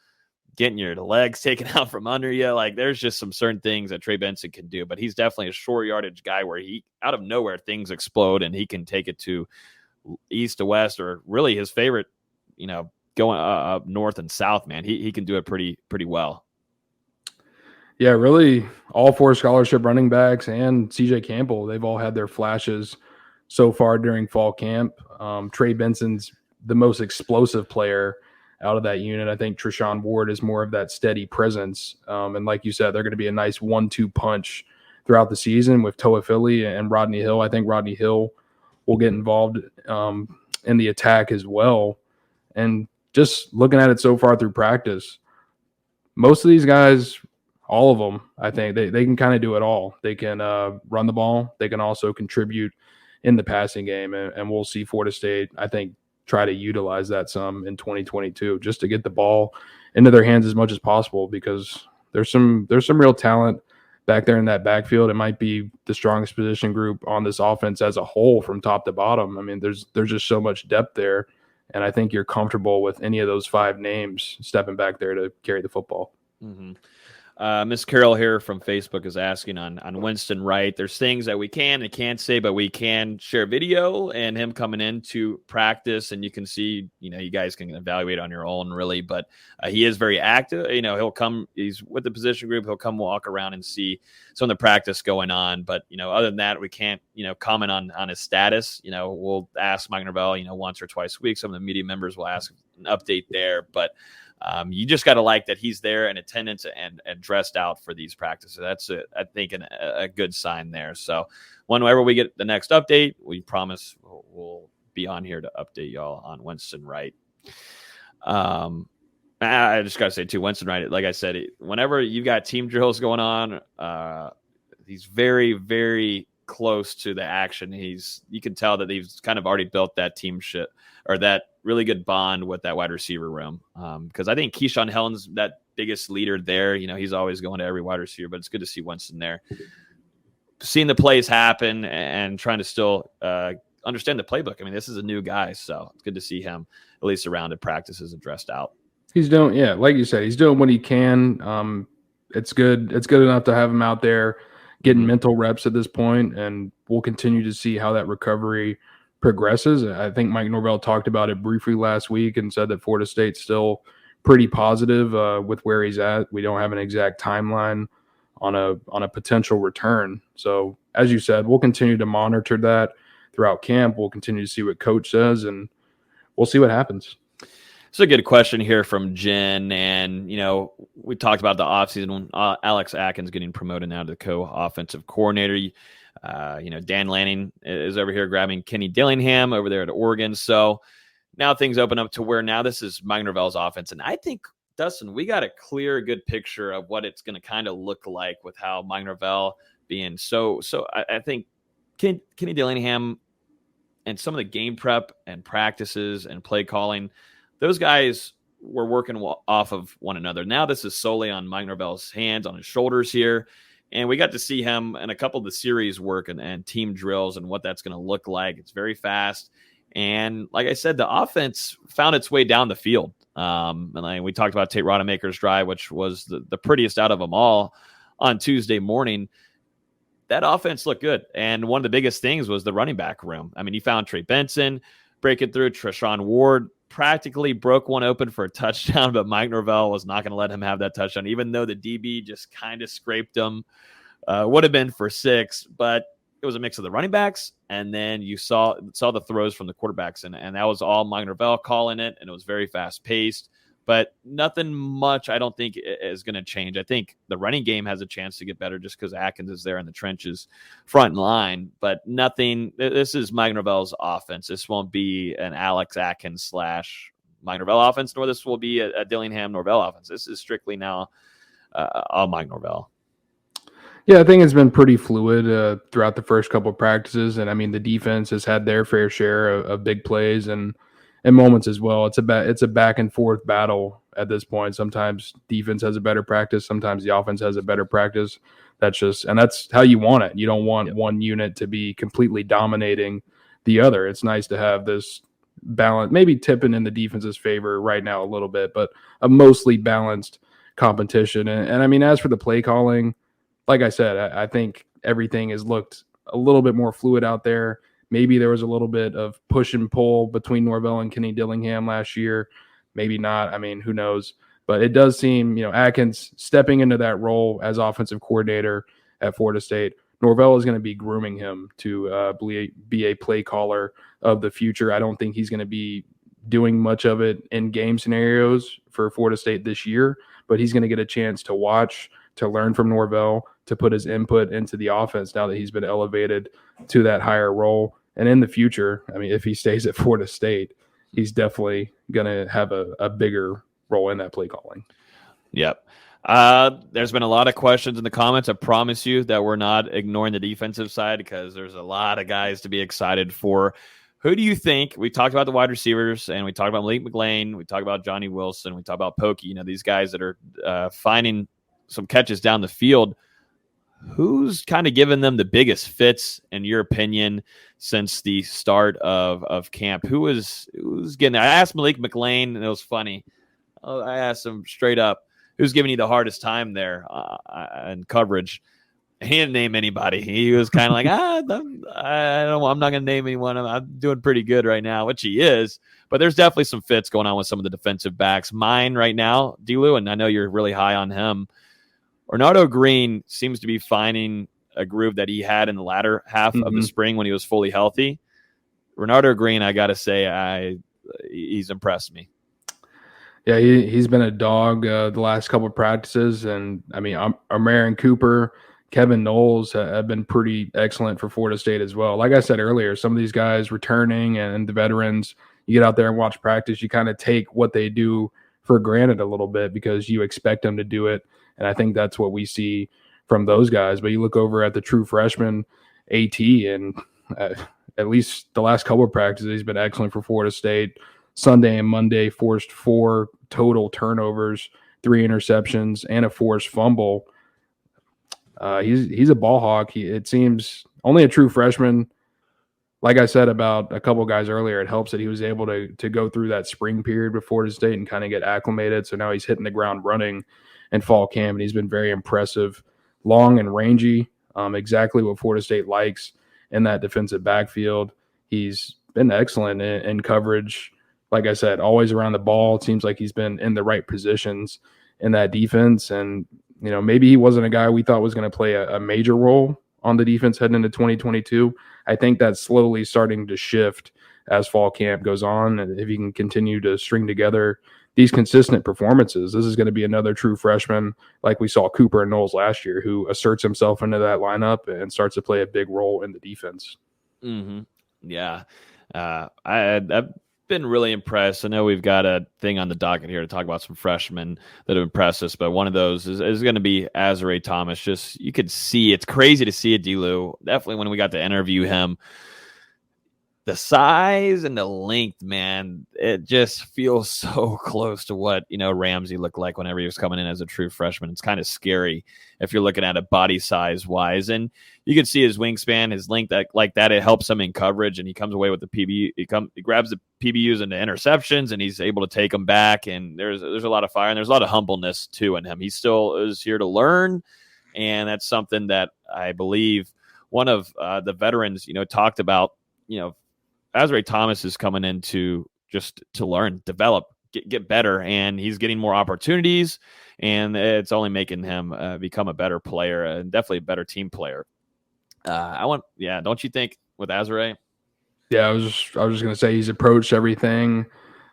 getting your legs taken out from under you. Like, there's just some certain things that Trey Benson can do, but he's definitely a short yardage guy where he, out of nowhere, things explode and he can take it to east to west, or really his favorite, going up north and south, man. He can do it pretty well. Yeah, really all 4 scholarship running backs and CJ Campbell, they've all had their flashes so far during fall camp. Trey Benson's the most explosive player out of that unit. I think Treshaun Ward is more of that steady presence. And like you said, they're going to be a nice 1-2 punch throughout the season with Toafili and Rodney Hill. I think Rodney Hill will get involved in the attack as well. And just looking at it so far through practice, most of these guys, all of them, I think they can kind of do it all. They can run the ball. They can also contribute in the passing game. And we'll see Florida State, I think, try to utilize that some in 2022, just to get the ball into their hands as much as possible, because there's some real talent back there in that backfield. It might be the strongest position group on this offense as a whole from top to bottom. I mean, there's just so much depth there, and I think you're comfortable with any of those 5 names stepping back there to carry the football. Mm-hmm. Miss Carol here from Facebook is asking on Winston Wright. There's things that we can and can't say, but we can share video and him coming into practice, and you can see, you guys can evaluate on your own, really. But he is very active. He'll come. He's with the position group. He'll come walk around and see some of the practice going on. But other than that, we can't comment on his status. We'll ask Mike Norvell once or twice a week. Some of the media members will ask an update there, but. You just got to like that he's there in attendance and dressed out for these practices. That's, I think, a good sign there. So whenever we get the next update, we promise we'll be on here to update y'all on Winston Wright. I just got to say, too, Winston Wright, like I said, whenever you've got team drills going on, he's very, very close to the action. You can tell that he's kind of already built that team shit, or that really good bond with that wide receiver room. Because I think Keyshawn Helton's that biggest leader there. He's always going to every wide receiver, but it's good to see Winston there, seeing the plays happen and trying to still understand the playbook. I mean, this is a new guy, so it's good to see him at least around at practices and dressed out. He's doing, like you said, he's doing what he can. It's good. It's good enough to have him out there getting mental reps at this point, and we'll continue to see how that recovery progresses. I think Mike Norvell talked about it briefly last week and said that Florida State's still pretty positive with where he's at. We don't have an exact timeline on a potential return. So as you said, we'll continue to monitor that throughout camp. We'll continue to see what coach says, and we'll see what happens. It's a good question here from Jen. And, we talked about the offseason when Alex Atkins getting promoted now to the co-offensive coordinator. Dan Lanning is over here grabbing Kenny Dillingham over there at Oregon. So now things open up to where now this is Mike Norvell's offense. And I think, Dustin, we got a clear, good picture of what it's going to kind of look like with how Mike Norvell being so I think Kenny Dillingham and some of the game prep and practices and play calling, those guys were working off of one another. Now this is solely on Mike Norvell's hands, on his shoulders here. And we got to see him in a couple of the series work and team drills and what that's going to look like. It's very fast. And like I said, the offense found its way down the field. And we talked about Tate Rodemaker's drive, which was the prettiest out of them all on Tuesday morning. That offense looked good. And one of the biggest things was the running back room. I mean, you found Trey Benson breaking through, Treshaun Ward practically broke one open for a touchdown, but Mike Norvell was not going to let him have that touchdown, even though the DB just kind of scraped him. Would have been for 6, but it was a mix of the running backs, and then you saw the throws from the quarterbacks, and that was all Mike Norvell calling it, and it was very fast-paced. But nothing much, I don't think, is going to change. I think the running game has a chance to get better just because Atkins is there in the trenches, front line. But nothing. This is Mike Norvell's offense. This won't be an Alex Atkins / Mike Norvell offense, nor this will be a Dillingham Norvell offense. This is strictly now all Mike Norvell. Yeah, I think it's been pretty fluid throughout the first couple of practices, and I mean the defense has had their fair share of big plays and moments as well. It's a back and forth battle at this point. Sometimes defense has a better practice, sometimes the offense has a better practice. That's how you want it. You don't want one unit to be completely dominating the other. It's nice to have this balance, maybe tipping in the defense's favor right now a little bit, but a mostly balanced competition. And I mean, as for the play calling, like I said, I think everything has looked a little bit more fluid out there. Maybe there was a little bit of push and pull between Norvell and Kenny Dillingham last year. Maybe not. I mean, who knows? But it does seem, Atkins stepping into that role as offensive coordinator at Florida State. Norvell is going to be grooming him to be a play caller of the future. I don't think he's going to be doing much of it in game scenarios for Florida State this year, but he's going to get a chance to watch, to learn from Norvell, to put his input into the offense now that he's been elevated to that higher role. And in the future, I mean, if he stays at Florida State, he's definitely going to have a bigger role in that play calling. Yep. There's been a lot of questions in the comments. I promise you that we're not ignoring the defensive side because there's a lot of guys to be excited for. Who do you think? We talked about the wide receivers, and we talked about Malik McLean. We talked about Johnny Wilson. We talked about Pokey. These guys that are finding some catches down the field. Who's kind of given them the biggest fits, in your opinion, since the start of camp? Who's getting there? I asked Malik McLean, and it was funny. I asked him straight up, who's giving you the hardest time there in coverage? He didn't name anybody. He was kind of like, I'm not going to name anyone. I'm doing pretty good right now, which he is. But there's definitely some fits going on with some of the defensive backs. Mine right now, D-Lou, and I know you're really high on him. Renardo Green seems to be finding a groove that he had in the latter half of the spring when he was fully healthy. Renardo Green, I got to say, he's impressed me. Yeah, he's been a dog the last couple of practices. And, I mean, Amarian Cooper, Kevin Knowles have been pretty excellent for Florida State as well. Like I said earlier, some of these guys returning and the veterans, you get out there and watch practice, you kind of take what they do for granted a little bit because you expect them to do it. And I think that's what we see from those guys. But you look over at the true freshman AT, and at least the last couple of practices, he's been excellent for Florida State. Sunday and Monday forced 4 total turnovers, 3 interceptions, and a forced fumble. He's a ball hawk. It seems only a true freshman. Like I said about a couple guys earlier, it helps that he was able to go through that spring period with Florida State and kind of get acclimated. So now he's hitting the ground running in fall camp, and he's been very impressive, long and rangy, exactly what Florida State likes in that defensive backfield. He's been excellent in coverage. Like I said, always around the ball. It seems like he's been in the right positions in that defense. And, maybe he wasn't a guy we thought was going to play a major role on the defense heading into 2022. I think that's slowly starting to shift as fall camp goes on. And if he can continue to string together these consistent performances, this is going to be another true freshman like we saw Cooper and Knowles last year, who asserts himself into that lineup and starts to play a big role in the defense. Mm-hmm. Yeah. I've been really impressed. I know we've got a thing on the docket here to talk about some freshmen that have impressed us, but one of those is going to be Azare Thomas. Just, you could see, it's crazy to see it, D-Lou. Definitely when we got to interview him, the size and the length, man, it just feels so close to what, Ramsey looked like whenever he was coming in as a true freshman. It's kind of scary if you're looking at it body size wise. And you can see his wingspan, his length like that. It helps him in coverage, and he comes away with the PBU. He grabs the PBUs into interceptions, and he's able to take them back. And there's a lot of fire, and there's a lot of humbleness too in him. He still is here to learn, and that's something that I believe one of the veterans, talked about. Azare Thomas is coming into just to learn, develop, get better, and he's getting more opportunities, and it's only making him become a better player and definitely a better team player. Don't you think with Azare? Yeah, I was just gonna say he's approached everything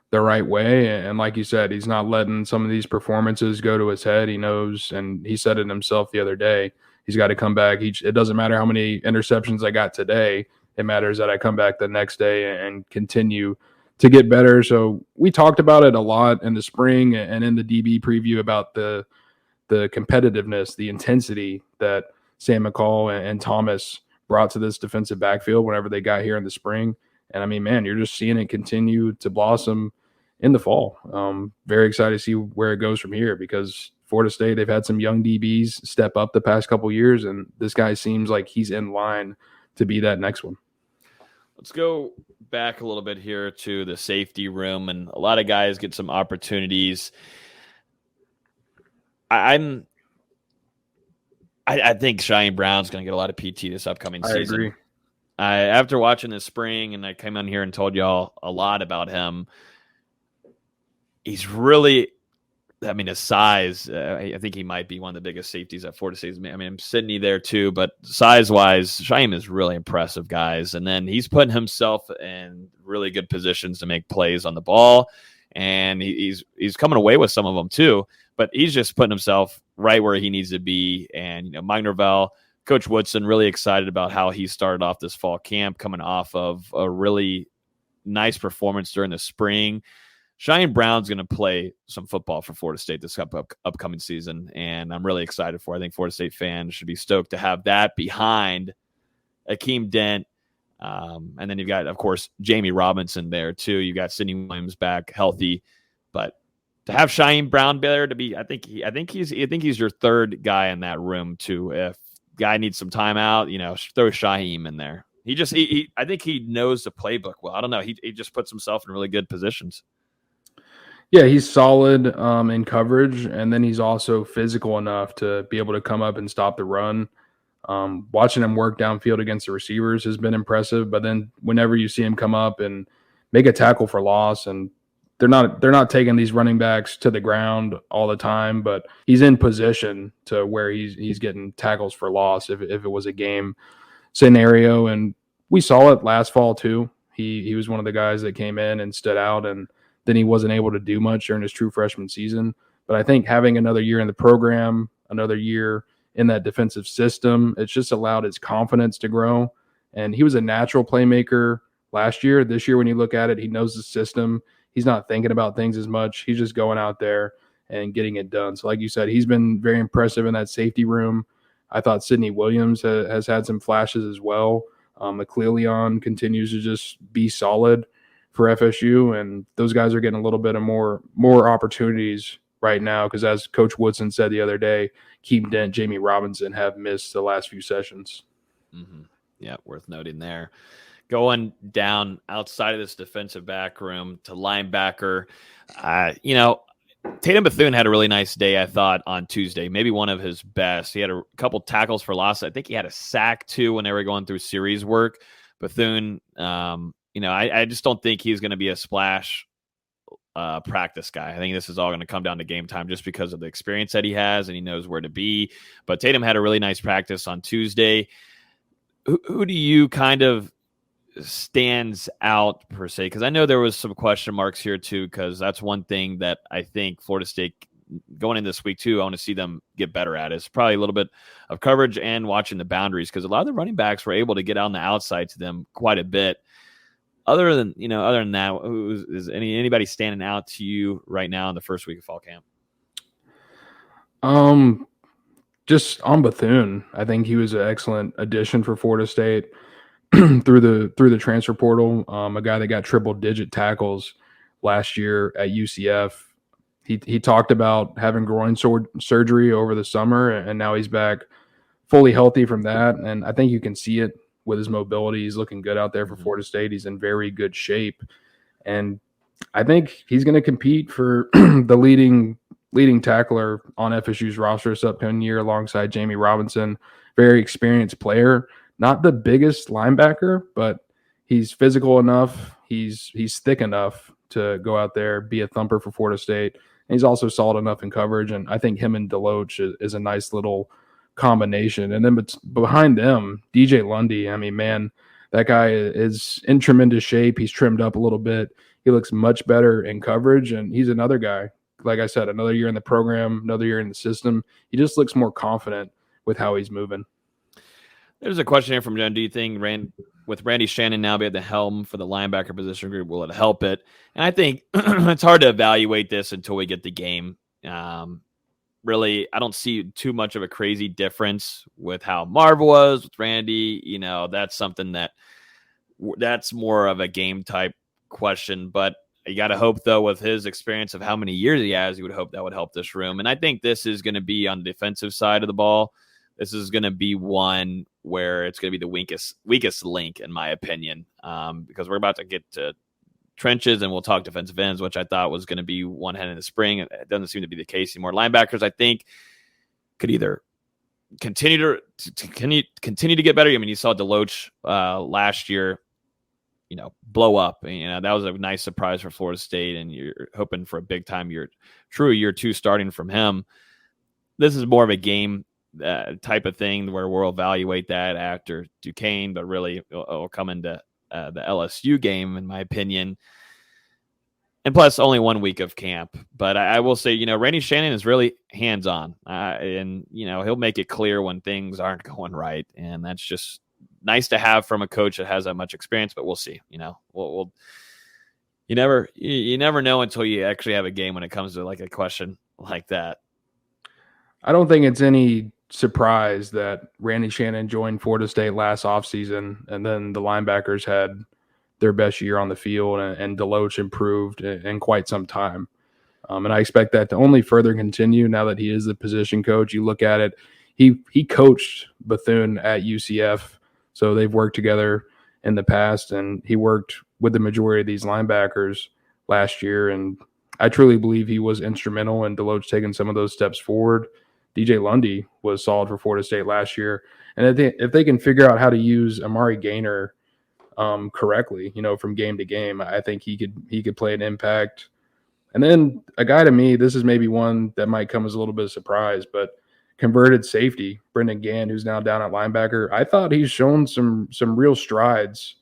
the right way, and like you said, he's not letting some of these performances go to his head. He knows, and he said it himself the other day. He's got to come back. It doesn't matter how many interceptions I got today. It matters that I come back the next day and continue to get better. So we talked about it a lot in the spring and in the DB preview about the competitiveness, the intensity that Sam McCall and Thomas brought to this defensive backfield whenever they got here in the spring. And I mean, man, you're just seeing it continue to blossom in the fall. Very excited to see where it goes from here, because Florida State, they've had some young DBs step up the past couple years, and this guy seems like he's in line to be that next one. Let's go back a little bit here to the safety room, and a lot of guys get some opportunities. I think Cheyenne Brown's going to get a lot of PT this upcoming season. I agree. After watching this spring, and I came on here and told y'all a lot about him, he's really, his size, I think he might be one of the biggest safeties at Florida State. I mean, Sydney there too, but size-wise, Cheyenne is really impressive, guys. And then he's putting himself in really good positions to make plays on the ball, and he's coming away with some of them too. But he's just putting himself right where he needs to be. And, Mike Norvell, Coach Woodson, really excited about how he started off this fall camp, coming off of a really nice performance during the spring. Cheyenne Brown's going to play some football for Florida State this upcoming season, and I'm really excited for it. I think Florida State fans should be stoked to have that behind Akeem Dent. And then you've got, of course, Jamie Robinson there too. You've got Sidney Williams back healthy, but to have Cheyenne Brown there to be, I think he's your third guy in that room too. If guy needs some time out, throw Cheyenne in there. I think he knows the playbook well. I don't know. He just puts himself in really good positions. Yeah, he's solid in coverage, and then he's also physical enough to be able to come up and stop the run. Watching him work downfield against the receivers has been impressive, but then whenever you see him come up and make a tackle for loss, and they're not taking these running backs to the ground all the time, but he's in position to where he's getting tackles for loss if it was a game scenario. And we saw it last fall too. He was one of the guys that came in and stood out, and then he wasn't able to do much during his true freshman season. But I think having another year in the program, another year in that defensive system, it's just allowed his confidence to grow. And he was a natural playmaker last year. This year, when you look at it, he knows the system. He's not thinking about things as much. He's just going out there and getting it done. So like you said, he's been very impressive in that safety room. I thought Sidney Williams has had some flashes as well. McClellion continues to just be solid for FSU, and those guys are getting a little bit of more opportunities right now, because as Coach Woodson said the other day, Keem Dent, Jamie Robinson have missed the last few sessions. Mm-hmm. Yeah, worth noting there. Going down outside of this defensive back room to linebacker, Tatum Bethune had a really nice day, I thought, on Tuesday. Maybe one of his best. He had a couple tackles for loss. I think he had a sack too when they were going through series work. Bethune, I just don't think he's going to be a splash practice guy. I think this is all going to come down to game time just because of the experience that he has and he knows where to be. But Tatum had a really nice practice on Tuesday. Who do you kind of stands out per se? Because I know there was some question marks here too, because that's one thing that I think Florida State going in this week too, I want to see them get better at. It's probably a little bit of coverage and watching the boundaries, because a lot of the running backs were able to get on the outside to them quite a bit. Other than that, is anybody standing out to you right now in the first week of fall camp? Just on Bethune, I think he was an excellent addition for Florida State through the transfer portal. A guy that got triple-digit tackles last year at UCF. He talked about having groin surgery over the summer, and now he's back fully healthy from that. And I think you can see it with his mobility. He's looking good out there for Florida State. He's in very good shape. And I think he's going to compete for the leading tackler on FSU's roster this upcoming year alongside Jamie Robinson. Very experienced player. Not the biggest linebacker, but he's physical enough. He's thick enough to go out there, be a thumper for Florida State. And he's also solid enough in coverage, and I think him and Deloach is a nice little combination. And then behind them, DJ Lundy, I mean, man, that guy is in tremendous shape. He's trimmed up a little bit. He looks much better in coverage, and he's another guy. Like I said, another year in the program, another year in the system. He just looks more confident with how he's moving. There's a question here from Jen. Do you think with Randy Shannon now be at the helm for the linebacker position group, will it help it? And I think it's hard to evaluate this until we get the game. Really, I don't see too much of a crazy difference with how Marv was with Randy. You know, that's something that's more of a game type question. But you got to hope, though, with his experience of how many years he has, you would hope that would help this room. And I think this is going to be on the defensive side of the ball. This is going to be one where it's going to be the weakest link, in my opinion, because we're about to get to trenches and we'll talk defensive ends, which I thought was going to be one head in the spring. It doesn't seem to be the case anymore. Linebackers, I think, could either continue to get better. I mean, you saw Deloach last year, blow up. That was a nice surprise for Florida State, and you're hoping for a big time year 2 starting from him. This is more of a game type of thing where we'll evaluate that after Duquesne, but really it'll come into the LSU game, in my opinion. And plus, only 1 week of camp. But I will say, Randy Shannon is really hands-on, and he'll make it clear when things aren't going right, and that's just nice to have from a coach that has that much experience. But we'll see. We'll you never know until you actually have a game when it comes to like a question like that. I don't think it's any surprise that Randy Shannon joined Florida State last offseason, and then the linebackers had their best year on the field, and Deloach improved in quite some time. And I expect that to only further continue now that he is the position coach. You look at it, he coached Bethune at UCF, so they've worked together in the past, and he worked with the majority of these linebackers last year, and I truly believe he was instrumental in Deloach taking some of those steps forward. DJ Lundy was solid for Florida State last year. And if they can figure out how to use Amari Gaynor correctly, from game to game, I think he could play an impact. And then a guy to me, this is maybe one that might come as a little bit of surprise, but converted safety, Brendan Gann, who's now down at linebacker. I thought he's shown some real strides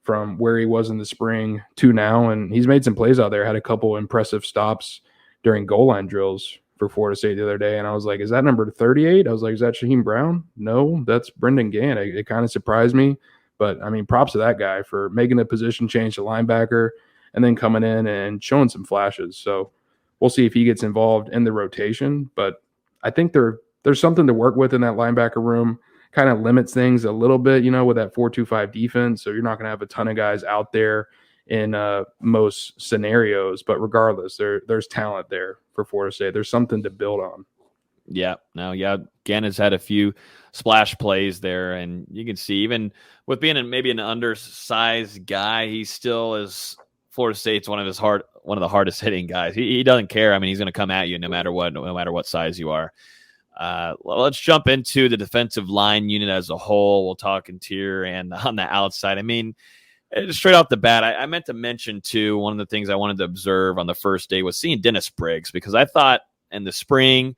from where he was in the spring to now, and he's made some plays out there, had a couple impressive stops during goal line drills for Florida State the other day, and I was like, is that number 38? I was like, is that Shaheem Brown? No, that's Brendan Gann. It kind of surprised me, but I mean, props to that guy for making the position change to linebacker and then coming in and showing some flashes. So we'll see if he gets involved in the rotation, but I think there's something to work with in that linebacker room. Kind of limits things a little bit, with that 4-2-5 defense. So you're not going to have a ton of guys out there in most scenarios, but regardless, there's talent there for Florida State. There's something to build on. Yeah. Gann has had a few splash plays there, and you can see even with being maybe an undersized guy, he still is. Florida State's one of the hardest hitting guys. He doesn't care. I mean, he's going to come at you no matter what size you are. Let's jump into the defensive line unit as a whole. We'll talk interior and on the outside. I mean, straight off the bat, I meant to mention, too, one of the things I wanted to observe on the first day was seeing Dennis Briggs, because I thought in the spring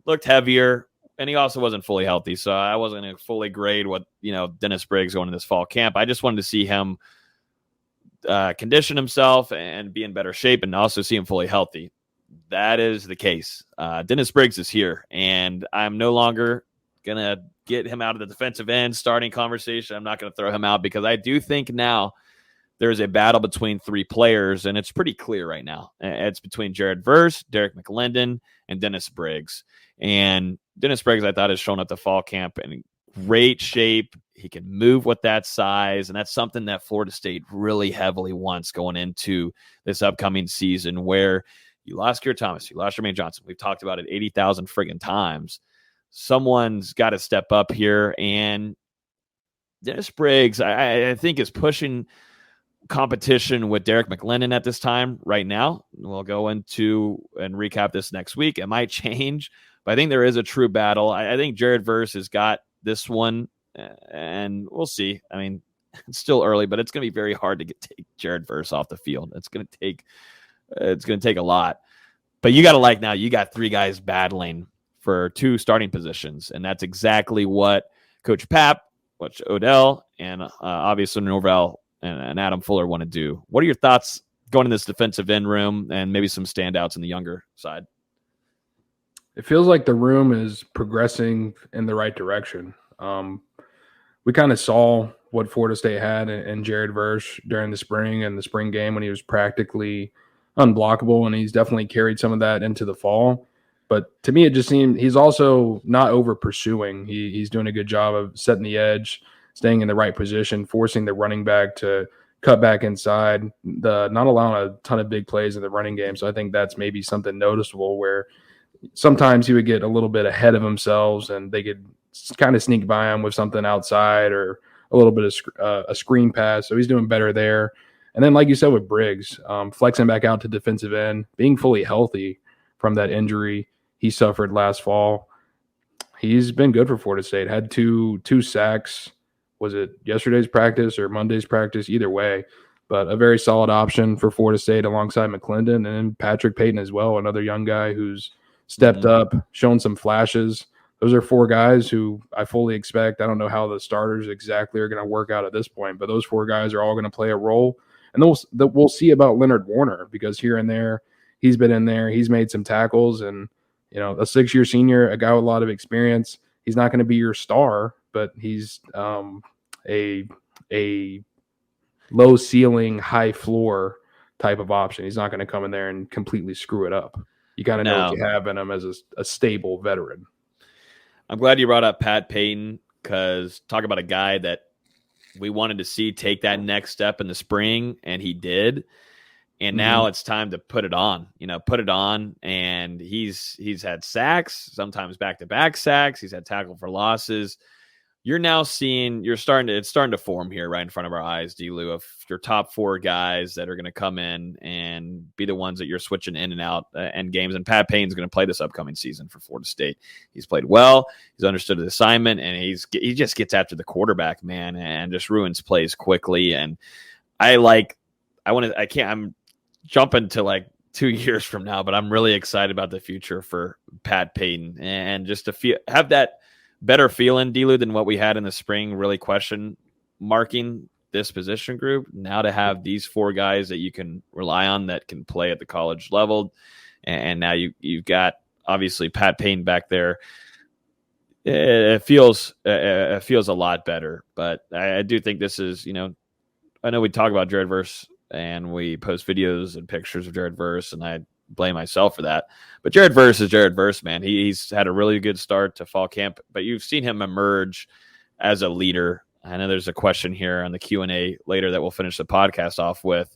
looked heavier, and he also wasn't fully healthy, so I wasn't going to fully grade what Dennis Briggs going to this fall camp. I just wanted to see him condition himself and be in better shape, and also see him fully healthy. That is the case. Dennis Briggs is here, and I'm no longer going to get him out of the defensive end starting conversation. I'm not going to throw him out, because I do think now there's a battle between 3 players, and it's pretty clear right now. It's between Jared Verse, Derek McLendon, and Dennis Briggs. And Dennis Briggs, I thought, has shown up to fall camp in great shape. He can move with that size, and that's something that Florida State really heavily wants going into this upcoming season, where you lost Keir Thomas, you lost Jermaine Johnson. We've talked about it 80,000 friggin' times. Someone's got to step up here, and Dennis Briggs, I think, is pushing competition with Derek McLendon at this time right now. We'll go into and recap this next week. It might change, but I think there is a true battle. I think Jared Verse has got this one, and we'll see. I mean, It's still early, but it's going to be very hard to take Jared Verse off the field. It's going to take a lot. But you got to now you got 3 guys battling for 2 starting positions, and that's exactly what Coach Pap, what Odell, and obviously Norvell and Adam Fuller want to do. What are your thoughts going in this defensive end room and maybe some standouts in the younger side? It feels like the room is progressing in the right direction. We kind of saw what Florida State had in Jared Verse during the spring and the spring game when he was practically unblockable, and he's definitely carried some of that into the fall. But to me, it just seemed he's also not over pursuing. He's doing a good job of setting the edge, staying in the right position, forcing the running back to cut back inside, not allowing a ton of big plays in the running game. So I think that's maybe something noticeable where sometimes he would get a little bit ahead of themselves and they could kind of sneak by him with something outside or a little bit of a screen pass. So he's doing better there. And then, like you said, with Briggs, flexing back out to defensive end, being fully healthy from that injury he suffered last fall. He's been good for Florida State. Had two sacks. Was it yesterday's practice or Monday's practice? Either way, but a very solid option for Florida State alongside McClendon and Patrick Payton as well, another young guy who's stepped up, shown some flashes. Those are 4 guys who I fully expect. I don't know how the starters exactly are going to work out at this point, but those 4 guys are all going to play a role. And we'll see about Leonard Warner because here and there he's been in there. He's made some tackles and, a 6-year senior, a guy with a lot of experience. He's not going to be your star, but he's a low ceiling, high floor type of option. He's not going to come in there and completely screw it up. You got to know what you have in him as a stable veteran. I'm glad you brought up Pat Payton because talk about a guy that we wanted to see take that next step in the spring, and he did. And now it's time to put it on, and he's had sacks, sometimes back-to-back sacks. He's had tackle for losses. You're now seeing it's starting to form here right in front of our eyes, D-Lou, of your top 4 guys that are going to come in and be the ones that you're switching in and out end games. And Pat Payne's going to play this upcoming season for Florida State. He's played well. He's understood the assignment, and he just gets after the quarterback, man, and just ruins plays quickly. And I'm jumping to 2 years from now, but I'm really excited about the future for Pat Payton and just to have that better feeling, D-Lou, than what we had in the spring, really question marking this position group. Now to have these 4 guys that you can rely on that can play at the college level. And now you've got obviously Pat Payne back there. It feels a lot better, but I do think this is, I know we talk about Jared Verse and we post videos and pictures of Jared Verse, and I blame myself for that. But Jared Verse is Jared Verse, man. He's had a really good start to fall camp, but you've seen him emerge as a leader. I know there's a question here on the Q&A later that we'll finish the podcast off with.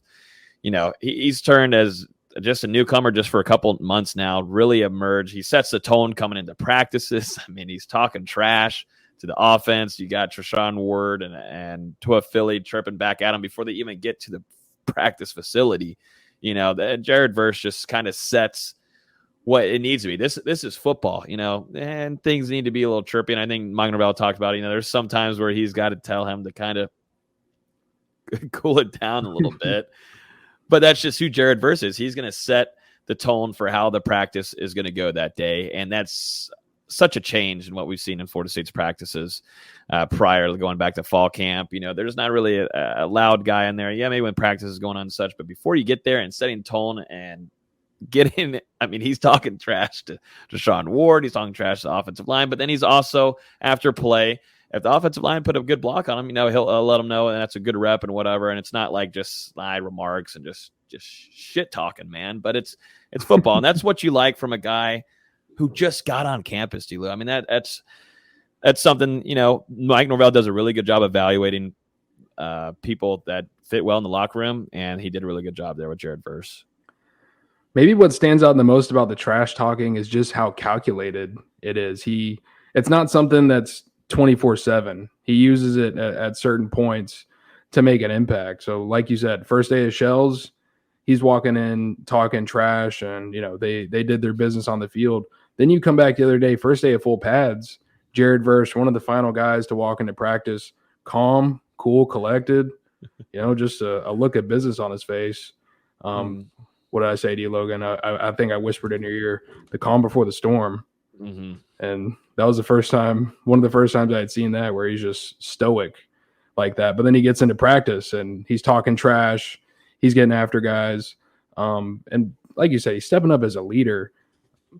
He's turned as just a newcomer just for a couple months now, really emerged. He sets the tone coming into practices. I mean, he's talking trash to the offense. You got Treshaun Ward and Tua Philly tripping back at him before they even get to the practice facility. Jared Verse just kind of sets what it needs to be. This is football, and things need to be a little chirpy. And I think Mike Norvell talked about, there's some times where he's got to tell him to kind of cool it down a little bit. But that's just who Jared Verse is. He's going to set the tone for how the practice is going to go that day. And that's such a change in what we've seen in Florida State's practices prior to going back to fall camp. There's not really a loud guy in there. Yeah, maybe when practice is going on and such, but before you get there and setting tone and getting, he's talking trash to Treshaun Ward. He's talking trash to the offensive line, but then he's also, after play, if the offensive line put a good block on him, he'll let him know, and that's a good rep and whatever. And it's not like just snide remarks and just shit talking, man. But it's football, and that's what you like from a guy who just got on campus, D-Lou. That's something, Mike Norvell does a really good job evaluating people that fit well in the locker room, and he did a really good job there with Jared Verse. Maybe what stands out the most about the trash talking is just how calculated it is. It's not something that's 24/7. He uses it at certain points to make an impact. So like you said, first day of shells, he's walking in talking trash, and they did their business on the field. Then you come back the other day, first day of full pads, Jared Verse, one of the final guys to walk into practice, calm, cool, collected, just a look at business on his face. What did I say to you, Logan? I think I whispered in your ear, the calm before the storm. Mm-hmm. And that was one of the first times I had seen that, where he's just stoic like that. But then he gets into practice and he's talking trash. He's getting after guys. And like you say, he's stepping up as a leader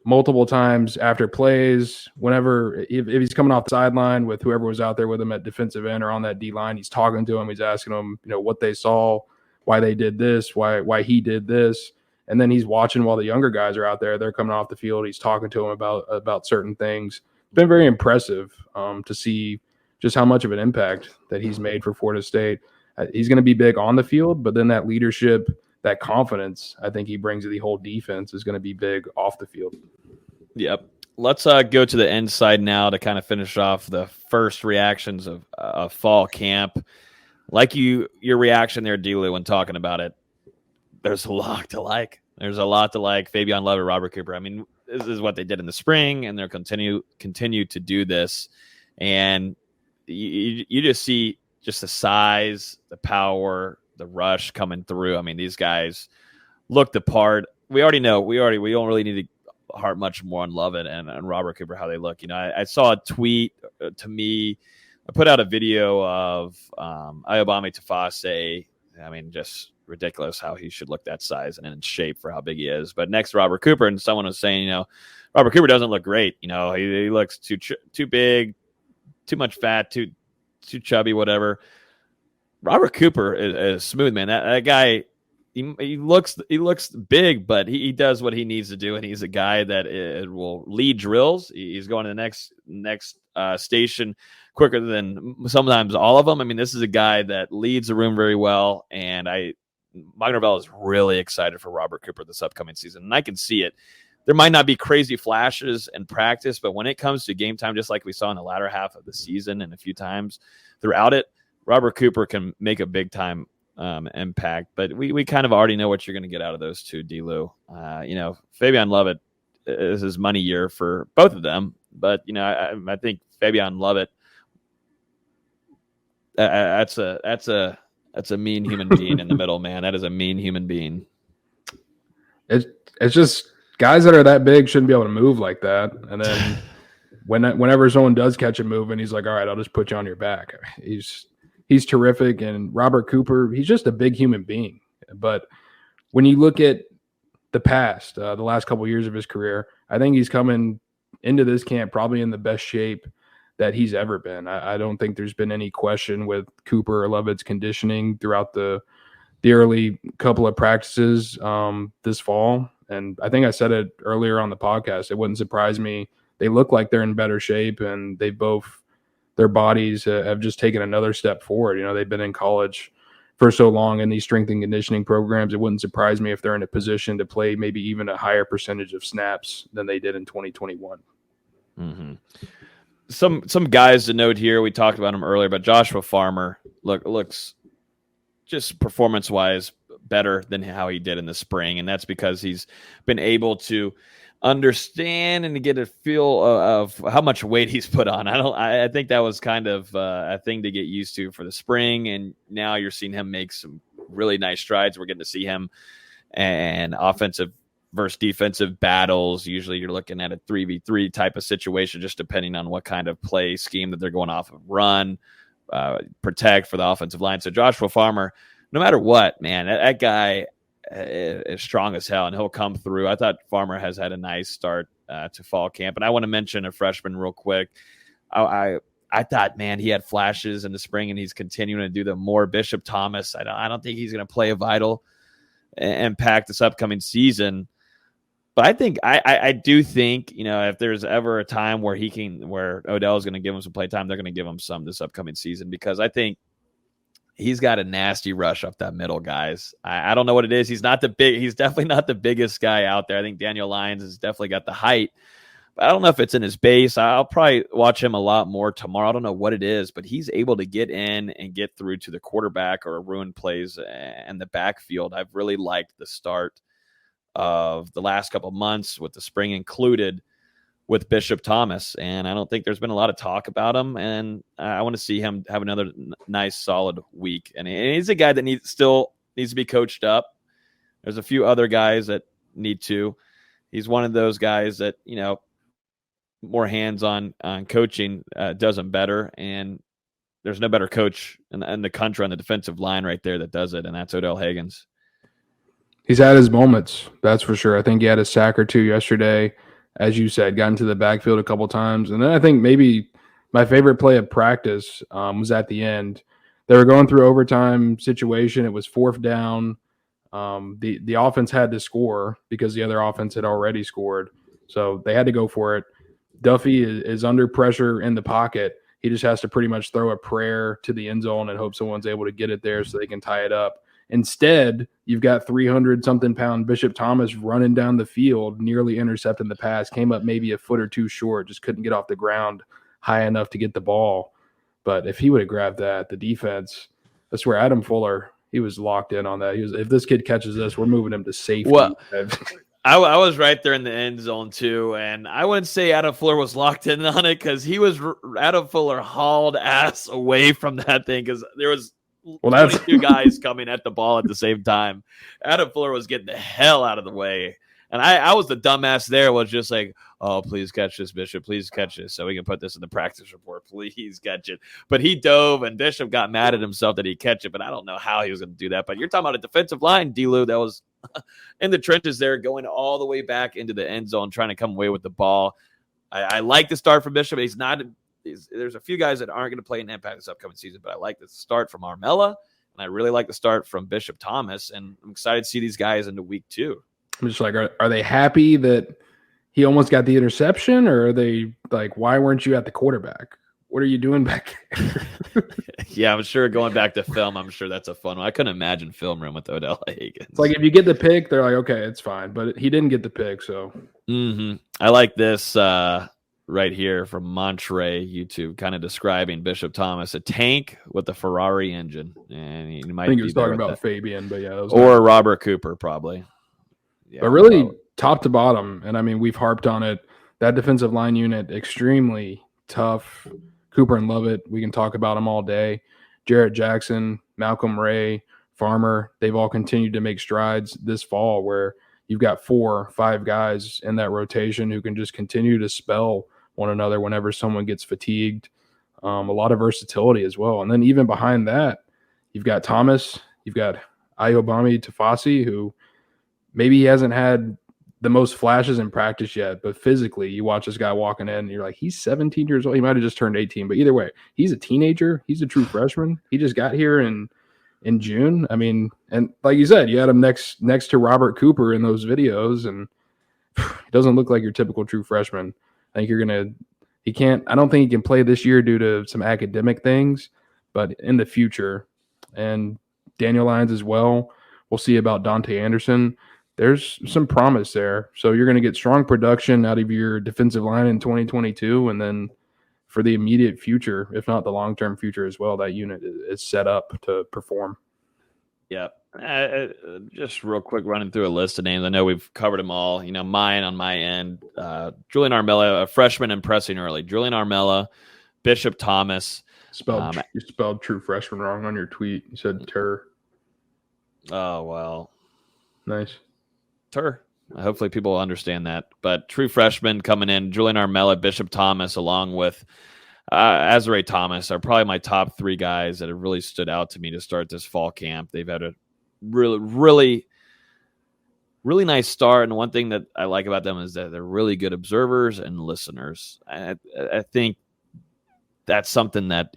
multiple times after plays. Whenever, if he's coming off the sideline with whoever was out there with him at defensive end or on that D line, he's talking to him. He's asking him, what they saw, why they did this, why he did this. And then he's watching while the younger guys are out there. They're coming off the field. He's talking to them about certain things. It's been very impressive to see just how much of an impact that he's made for Florida State. He's going to be big on the field, but then that leadership, that confidence, I think he brings to the whole defense is going to be big off the field. Yep. Let's go to the inside now to kind of finish off the first reactions of fall camp. Like your reaction there, D-Lou, when talking about it, there's a lot to like. There's a lot to like. Fabian Lovett, Robert Cooper. I mean, this is what they did in the spring, and they'll continue to do this. And you just see just the size, the power, the rush coming through. I mean, these guys look the part. We already know. We don't really need to harp much more on Lovett and Robert Cooper, how they look. I saw a tweet to me. I put out a video of Ayobami Tafase. I mean, just ridiculous how he should look that size and in shape for how big he is. But next to Robert Cooper, and someone was saying, Robert Cooper doesn't look great. He looks too big, too much fat, too chubby, whatever. Robert Cooper is smooth, man. That guy, he looks big, but he does what he needs to do, and he's a guy that will lead drills. He's going to the next station quicker than sometimes all of them. I mean, this is a guy that leads the room very well, and Mike Norvell is really excited for Robert Cooper this upcoming season, and I can see it. There might not be crazy flashes in practice, but when it comes to game time, just like we saw in the latter half of the season and a few times throughout it, Robert Cooper can make a big-time impact. But we kind of already know what you're going to get out of those two, D-Lou. Fabian Lovett is his money year for both of them, but, I think Fabian Lovett, that's a mean human being in the middle, man. That is a mean human being. It's just guys that are that big shouldn't be able to move like that. And then whenever someone does catch a move, and he's like, all right, I'll just put you on your back. He's terrific. And Robert Cooper, he's just a big human being. But when you look at the past, the last couple of years of his career, I think he's coming into this camp probably in the best shape that he's ever been. I don't think there's been any question with Cooper or Lovett's conditioning throughout the early couple of practices this fall. And I think I said it earlier on the podcast. It wouldn't surprise me. They look like they're in better shape, and their bodies have just taken another step forward. They've been in college for so long in these strength and conditioning programs. It wouldn't surprise me if they're in a position to play maybe even a higher percentage of snaps than they did in 2021. Mm-hmm. Some guys to note here. We talked about him earlier, but Joshua Farmer looks just performance-wise better than how he did in the spring, and that's because he's been able to understand and to get a feel of how much weight he's put on. I think that was kind of a thing to get used to for the spring, and now you're seeing him make some really nice strides. We're getting to see him and offensive versus defensive battles. Usually you're looking at a 3v3 type of situation, just depending on what kind of play scheme that they're going off of, run, protect for the offensive line. So Joshua Farmer, no matter what, man, that guy is strong as hell, and he'll come through. I thought Farmer has had a nice start to fall camp. And I want to mention a freshman real quick. I thought, man, he had flashes in the spring, and he's continuing to do them more. Bishop Thomas, I don't think he's going to play a vital impact this upcoming season. But I think I do think, if there's ever a time where Odell is going to give him some play time, they're going to give him some this upcoming season, because I think he's got a nasty rush up that middle, guys. I don't know what it is. He's definitely not the biggest guy out there. I think Daniel Lyons has definitely got the height, but I don't know if it's in his base. I'll probably watch him a lot more tomorrow. I don't know what it is, but he's able to get in and get through to the quarterback or ruin plays in the backfield. I've really liked the start of the last couple of months, with the spring included, with Bishop Thomas, and I don't think there's been a lot of talk about him, and I want to see him have another nice, solid week. And he's a guy that still needs to be coached up. There's a few other guys that need to. He's one of those guys that, more hands-on coaching does him better, and there's no better coach in the country on the defensive line right there that does it, and that's Odell Higgins. He's had his moments, that's for sure. I think he had a sack or two yesterday. As you said, got into the backfield a couple times. And then I think maybe my favorite play of practice was at the end. They were going through overtime situation. It was 4th down. The offense had to score because the other offense had already scored. So they had to go for it. Duffy is under pressure in the pocket. He just has to pretty much throw a prayer to the end zone and hope someone's able to get it there so they can tie it up. Instead, you've got 300-something-pound Bishop Thomas running down the field, nearly intercepting the pass, came up maybe a foot or two short, just couldn't get off the ground high enough to get the ball. But if he would have grabbed that, the defense, I swear, Adam Fuller, he was locked in on that. If this kid catches this, we're moving him to safety. Well, I was right there in the end zone too, and I wouldn't say Adam Fuller was locked in on it because Adam Fuller hauled ass away from that thing because there was 22 guys coming at the ball at the same time. Adam Fuller was getting the hell out of the way. And I was the dumbass there, was just like, oh, please catch this, Bishop. Please catch this so we can put this in the practice report. Please catch it. But he dove, and Bishop got mad at himself that he catch it, but I don't know how he was going to do that. But you're talking about a defensive line, D-Lou, that was in the trenches there, going all the way back into the end zone, trying to come away with the ball. I like the start from Bishop. He's not – there's a few guys that aren't going to play an impact this upcoming season, but I like the start from Armella, and I really like the start from Bishop Thomas, and I'm excited to see these guys into week 2. I'm just like, are they happy that he almost got the interception, or are they like, why weren't you at the quarterback? What are you doing back there? Yeah, I'm sure going back to film, I'm sure that's a fun one. I couldn't imagine film room with Odell Higgins. It's like if you get the pick, they're like, okay, it's fine. But he didn't get the pick, so. I like this right here from Monterey YouTube, kind of describing Bishop Thomas, a tank with a Ferrari engine. And he might I think he was be talking about Fabian, but yeah. Or Robert Cooper, probably. Yeah, but really, top to bottom, and I mean, we've harped on it, that defensive line unit, extremely tough. Cooper and Lovett, we can talk about them all day. Jarrett Jackson, Malcolm Ray, Farmer, they've all continued to make strides this fall where you've got 4 or 5 guys in that rotation who can just continue to spell one another whenever someone gets fatigued. A lot of versatility as well. And then even behind that, you've got Thomas, you've got Ayobami Tafasi, who maybe he hasn't had the most flashes in practice yet, but physically you watch this guy walking in and you're like, he's 17 years old. He might have just turned 18, but either way, he's a teenager. He's a true freshman. He just got here in June. I mean, and like you said, you had him next to Robert Cooper in those videos, and he doesn't look like your typical true freshman. I think I don't think he can play this year due to some academic things, but in the future, and Daniel Lyons as well. We'll see about Dante Anderson. There's some promise there. So you're going to get strong production out of your defensive line in 2022. And then for the immediate future, if not the long-term future as well, that unit is set up to perform. Yeah. Just real quick, running through a list of names. I know we've covered them all. Mine on my end, Julian Armella, a freshman impressing early. Julian Armella, Bishop Thomas. You spelled true freshman wrong on your tweet. You said Tur. Oh, well. Nice. Tur. Hopefully people will understand that. But true freshman coming in, Julian Armella, Bishop Thomas, along with Azare Thomas are probably my top 3 guys that have really stood out to me to start this fall camp. They've had a really, really, really nice start. And one thing that I like about them is that they're really good observers and listeners. I think that's something that,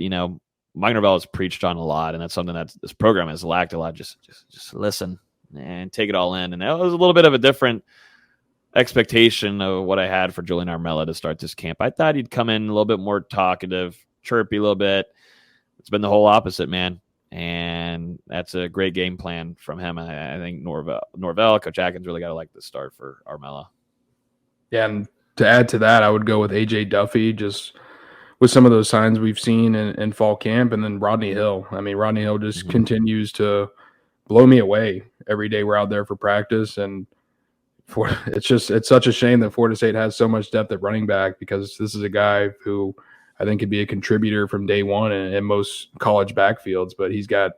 Mike Norvell has preached on a lot, and that's something that this program has lacked a lot. Just listen and take it all in. And that was a little bit of a different expectation of what I had for Julian Armella to start this camp. I thought he'd come in a little bit more talkative, chirpy a little bit. It's been the whole opposite, man. And that's a great game plan from him. I think Norvell, Coach Atkins really got to like the start for Armella. Yeah, and to add to that, I would go with A.J. Duffy, just with some of those signs we've seen in fall camp, and then Rodney Hill. I mean, Rodney Hill just continues to blow me away every day we're out there for practice. And it's such a shame that Florida State has so much depth at running back, because this is a guy who I think could be a contributor from day one in most college backfields, but he's got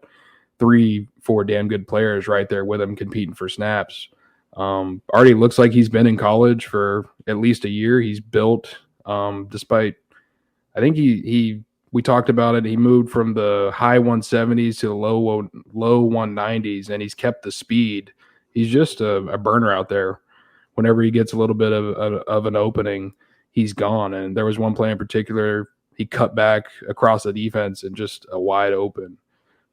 3-4 damn good players right there with him competing for snaps. Already looks like he's been in college for at least a year. He's built, despite, I think we talked about it. He moved from the high 170s to the low 190s, and he's kept the speed. He's just a burner out there. Whenever he gets a little bit of an opening, he's gone. And there was one play in particular, he cut back across the defense and just a wide open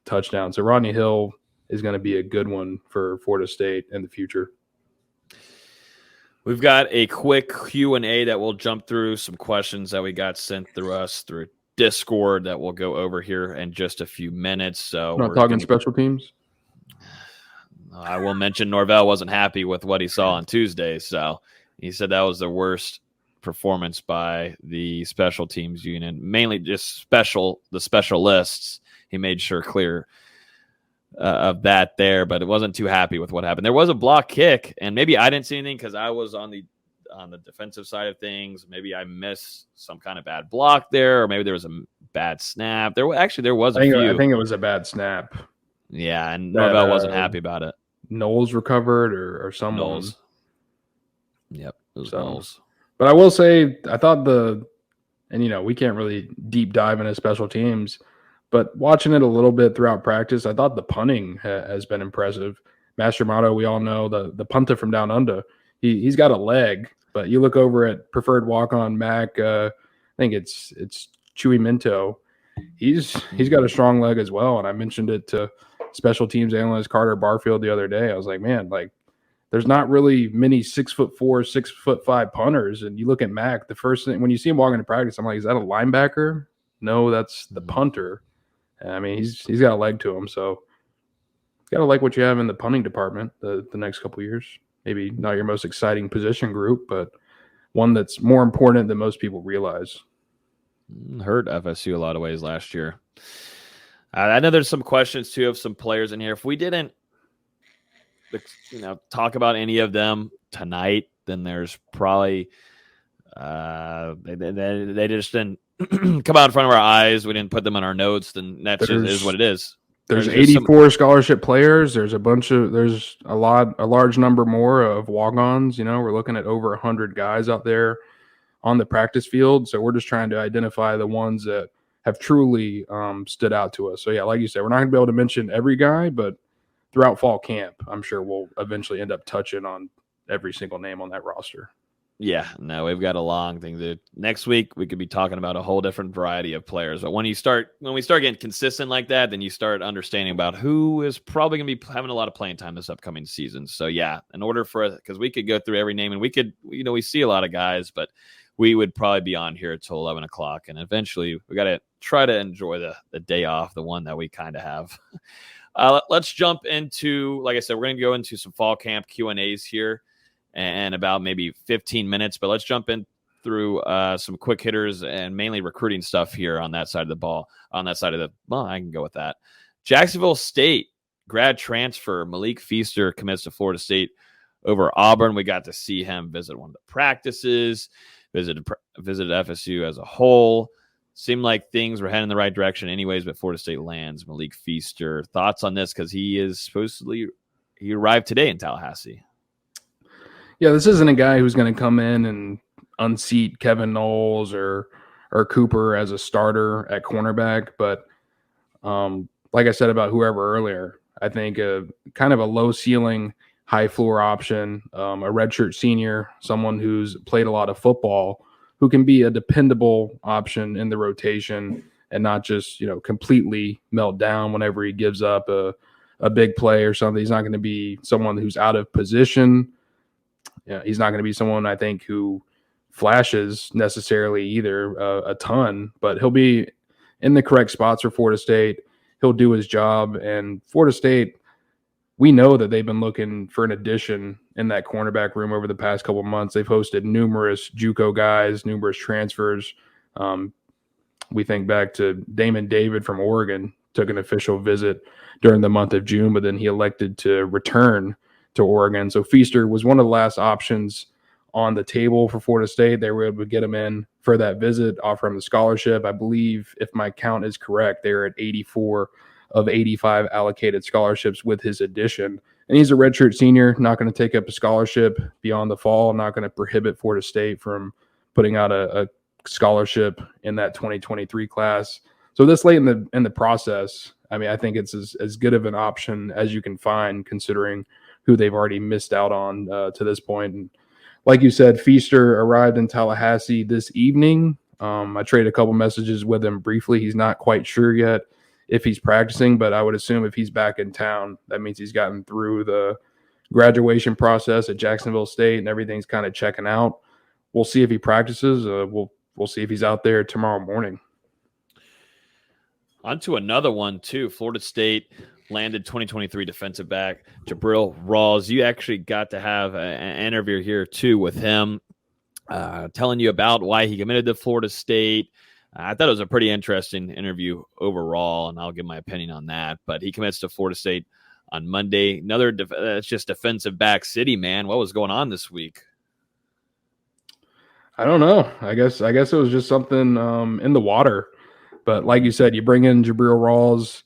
touchdown. So Rodney Hill is going to be a good one for Florida State in the future. We've got a quick Q&A that we'll jump through, some questions that we got sent through us through Discord that we'll go over here in just a few minutes. So not talking special teams. I will mention Norvell wasn't happy with what he saw on Tuesday. So he said that was the worst performance by the special teams unit, mainly just the specialists. He made sure clear of that there, but it wasn't too happy with what happened. There was a block kick, and maybe I didn't see anything because I was on the defensive side of things. Maybe I missed some kind of bad block there, or maybe there was a bad snap. There was a few. I think it was a bad snap. Yeah, and Norvell wasn't happy about it. Knowles recovered or someone. Knowles. Yep, it was Knowles. But I will say, I thought we can't really deep dive into special teams, but watching it a little bit throughout practice, I thought the punting has been impressive. Master Motto, we all know the punter from down under. He's got a leg, but you look over at preferred walk-on Mac. I think it's Chewy Minto. He's got a strong leg as well, and I mentioned it to special teams analyst Carter Barfield the other day. I was like, man, there's not really many 6'4", 6'5" punters. And you look at Mac, the first thing when you see him walking to practice, I'm like, is that a linebacker? No, that's the punter. And I mean, he's got a leg to him, so you gotta like what you have in the punting department the next couple of years. Maybe not your most exciting position group, but one that's more important than most people realize. Hurt FSU a lot of ways last year. I know there's some questions too of some players in here. If we didn't, talk about any of them tonight, then there's probably they just didn't come out in front of our eyes. We didn't put them in our notes. Then that just is what it is. There's 84 scholarship players. There's a large number more of walk-ons. We're looking at over 100 guys out there on the practice field. So we're just trying to identify the ones that have truly stood out to us. So yeah, like you said, we're not going to be able to mention every guy, but throughout fall camp, I'm sure we'll eventually end up touching on every single name on that roster. Yeah, no, we've got a long thing. Next week, we could be talking about a whole different variety of players. But when we start getting consistent like that, then you start understanding about who is probably going to be having a lot of playing time this upcoming season. So yeah, in order because we could go through every name and we could, we see a lot of guys, but we would probably be on here until 11 o'clock. And eventually we got to try to enjoy the day off, the one that we kind of have. Let's jump into, like I said, we're going to go into some fall camp Q&As here and about maybe 15 minutes, but let's jump in through some quick hitters and mainly recruiting stuff here on that side of the ball. I can go with that. Jacksonville State grad transfer Malik Feaster commits to Florida State over Auburn. We got to see him visit one of the practices, visited FSU as a whole. Seemed like things were heading in the right direction anyways, but Florida State lands Malik Feaster. Thoughts on this? Because he arrived today in Tallahassee. Yeah, this isn't a guy who's going to come in and unseat Kevin Knowles or Cooper as a starter at cornerback. But like I said about whoever earlier, I think kind of a low ceiling, high floor option, a redshirt senior, someone who's played a lot of football, who can be a dependable option in the rotation and not just, completely melt down whenever he gives up a big play or something. He's not going to be someone who's out of position. Yeah, he's not going to be someone, I think, who flashes necessarily either a ton, but he'll be in the correct spots for Florida State. He'll do his job. And Florida State, we know that they've been looking for an addition in that cornerback room over the past couple of months. They've hosted numerous JUCO guys, numerous transfers. We think back to Damon David from Oregon, took an official visit during the month of June, but then he elected to return to Oregon. So Feaster was one of the last options on the table for Florida State. They were able to get him in for that visit, offer him the scholarship. I believe, if my count is correct, they're at 84 of 85 allocated scholarships with his addition. And he's a redshirt senior, not going to take up a scholarship beyond the fall, not going to prohibit Florida State from putting out a scholarship in that 2023 class. So this late in the process, I mean, I think it's as good of an option as you can find, considering who they've already missed out on to this point. And like you said, Feaster arrived in Tallahassee this evening. I traded a couple messages with him briefly. He's not quite sure yet if he's practicing, but I would assume if he's back in town, that means he's gotten through the graduation process at Jacksonville State and everything's kind of checking out. We'll see if he practices. We'll see if he's out there tomorrow morning. On to another one, too. Florida State landed 2023 defensive back Jabril Rawls. You actually got to have an interview here, too, with him, telling you about why he committed to Florida State. I thought it was a pretty interesting interview overall, and I'll give my opinion on that. But he commits to Florida State on Monday. Another it's just defensive back city, man. What was going on this week? I don't know. I guess it was just something in the water. But like you said, you bring in Jabril Rawls.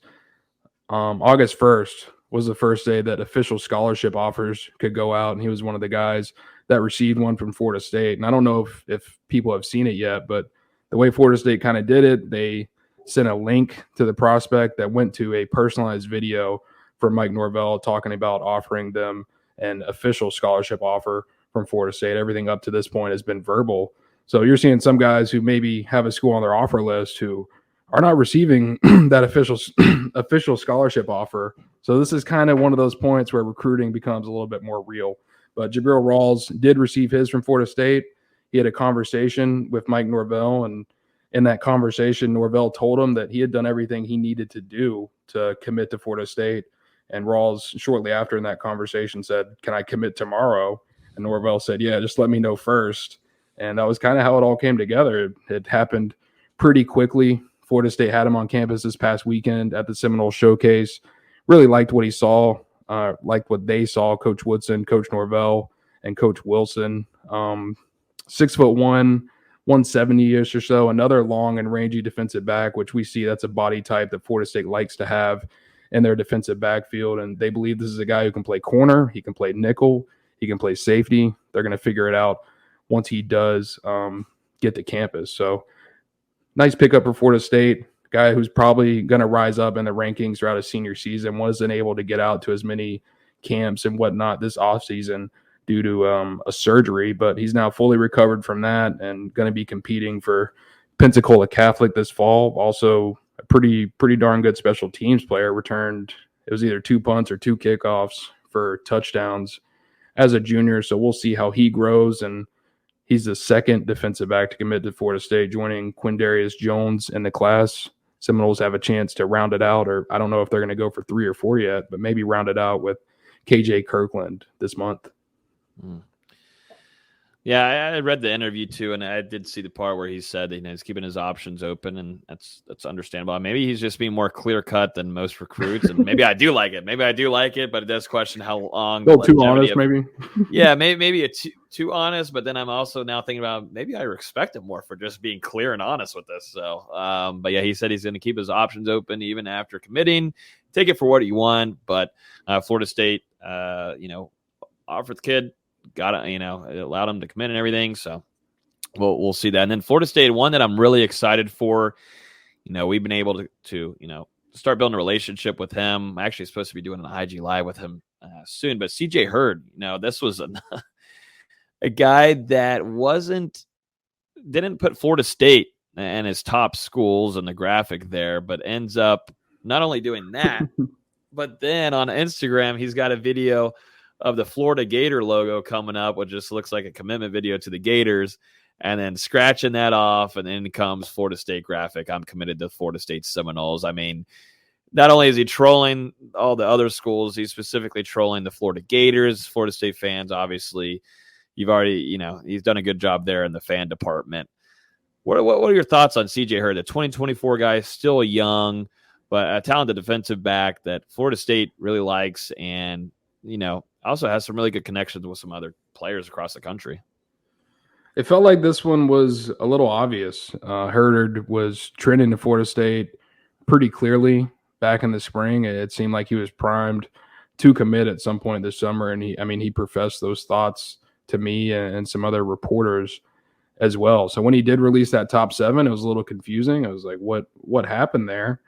August 1st was the first day that official scholarship offers could go out, and he was one of the guys that received one from Florida State. And I don't know if people have seen it yet, but the way Florida State kind of did it, they sent a link to the prospect that went to a personalized video from Mike Norvell talking about offering them an official scholarship offer from Florida State. Everything up to this point has been verbal. So you're seeing some guys who maybe have a school on their offer list who are not receiving that official scholarship offer. So this is kind of one of those points where recruiting becomes a little bit more real. But Jabril Rawls did receive his from Florida State. He had a conversation with Mike Norvell, and in that conversation, Norvell told him that he had done everything he needed to do to commit to Florida State. And Rawls, shortly after in that conversation, said, "Can I commit tomorrow?" And Norvell said, "Yeah, just let me know first." And that was kind of how it all came together. It happened pretty quickly. Florida State had him on campus this past weekend at the Seminole Showcase. Really liked what he saw, liked what they saw, Coach Woodson, Coach Norvell, and Coach Wilson. 6'1", 170-ish or so, another long and rangy defensive back, which we see that's a body type that Florida State likes to have in their defensive backfield. And they believe this is a guy who can play corner, he can play nickel, he can play safety. They're going to figure it out once he does get to campus. So nice pickup for Florida State, guy who's probably going to rise up in the rankings throughout his senior season, wasn't able to get out to as many camps and whatnot this offseason due to a surgery, but he's now fully recovered from that and going to be competing for Pensacola Catholic this fall. Also a pretty darn good special teams player. Returned, it was either 2 punts or 2 kickoffs for touchdowns as a junior. So we'll see how he grows. And he's the second defensive back to commit to Florida State, joining Quindarius Jones in the class. Seminoles have a chance to round it out, or I don't know if they're going to go for 3 or 4 yet, but maybe round it out with KJ Kirkland this month. Yeah, I read the interview too, and I did see the part where he said that, he's keeping his options open, and that's understandable. Maybe he's just being more clear cut than most recruits, and maybe I do like it. But it does question how long. A little too honest, maybe. Yeah, maybe too honest. But then I'm also now thinking about maybe I respect him more for just being clear and honest with this. So, but yeah, he said he's going to keep his options open even after committing. Take it for what you want, but Florida State, offered the kid. Got it, it allowed him to commit and everything. So we'll see that. And then Florida State, one that I'm really excited for. We've been able to start building a relationship with him. I'm actually supposed to be doing an IG live with him soon. But CJ Hurd, this was a guy that didn't put Florida State and his top schools in the graphic there, but ends up not only doing that, but then on Instagram he's got a video of the Florida Gator logo coming up, which just looks like a commitment video to the Gators, and then scratching that off, and then comes Florida State graphic. I'm committed to Florida State Seminoles. I mean, not only is he trolling all the other schools, he's specifically trolling the Florida Gators. Florida State fans, obviously, you've already, he's done a good job there in the fan department. What are your thoughts on CJ Hurd, the 2024 guy, still young, but a talented defensive back that Florida State really likes, and also has some really good connections with some other players across the country. It felt like this one was a little obvious. Hurd was trending to Florida State pretty clearly back in the spring. It seemed like he was primed to commit at some point this summer, and he professed those thoughts to me and some other reporters as well. So when he did release that top 7, it was a little confusing. I was like, what happened there?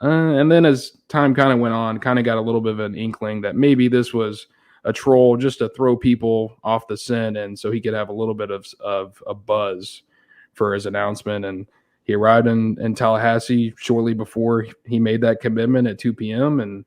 And then as time kind of went on, kind of got a little bit of an inkling that maybe this was a troll just to throw people off the scent, and so he could have a little bit of a buzz for his announcement. And he arrived in Tallahassee shortly before he made that commitment at 2 p.m. And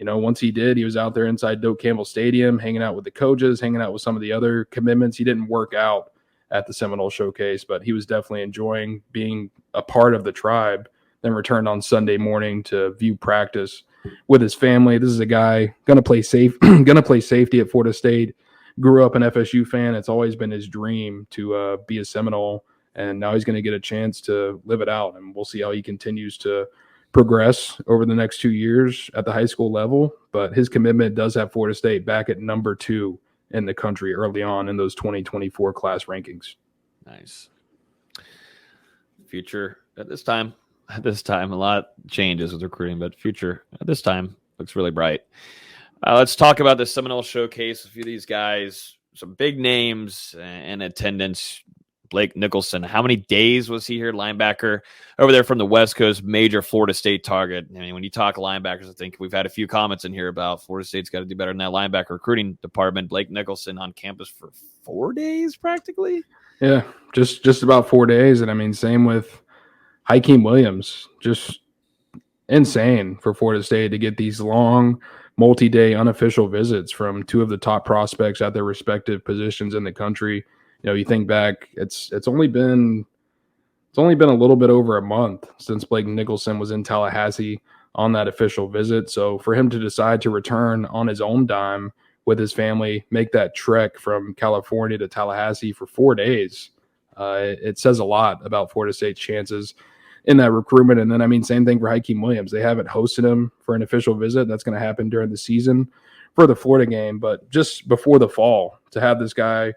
once he did, he was out there inside Doak Campbell Stadium, hanging out with the coaches, hanging out with some of the other commitments. He didn't work out at the Seminole Showcase, but he was definitely enjoying being a part of the tribe. Then returned on Sunday morning to view practice with his family. This is a guy going to play safety at Florida State. Grew up an FSU fan. It's always been his dream to be a Seminole, and now he's going to get a chance to live it out. And we'll see how he continues to progress over the next 2 years at the high school level. But his commitment does have Florida State back at number 2 in the country early on in those 2024 class rankings. Nice. Future at this time, a lot changes with recruiting, but future at this time looks really bright. Let's talk about the Seminole Showcase. A few of these guys, some big names in attendance. Blake Nicholson, how many days was he here? Linebacker over there from the West Coast, major Florida State target. I mean, when you talk linebackers, I think we've had a few comments in here about Florida State's got to do better in that linebacker recruiting department. Blake Nicholson on campus for 4 days practically. Yeah, just about 4 days. And same with Hakeem Williams, just insane for Florida State to get these long, multi-day unofficial visits from 2 of the top prospects at their respective positions in the country. You think back, it's only been a little bit over a month since Blake Nicholson was in Tallahassee on that official visit. So for him to decide to return on his own dime with his family, make that trek from California to Tallahassee for 4 days, it says a lot about Florida State's chances in that recruitment. And then, same thing for Hakeem Williams. They haven't hosted him for an official visit. That's going to happen during the season for the Florida game. But just before the fall, to have this guy,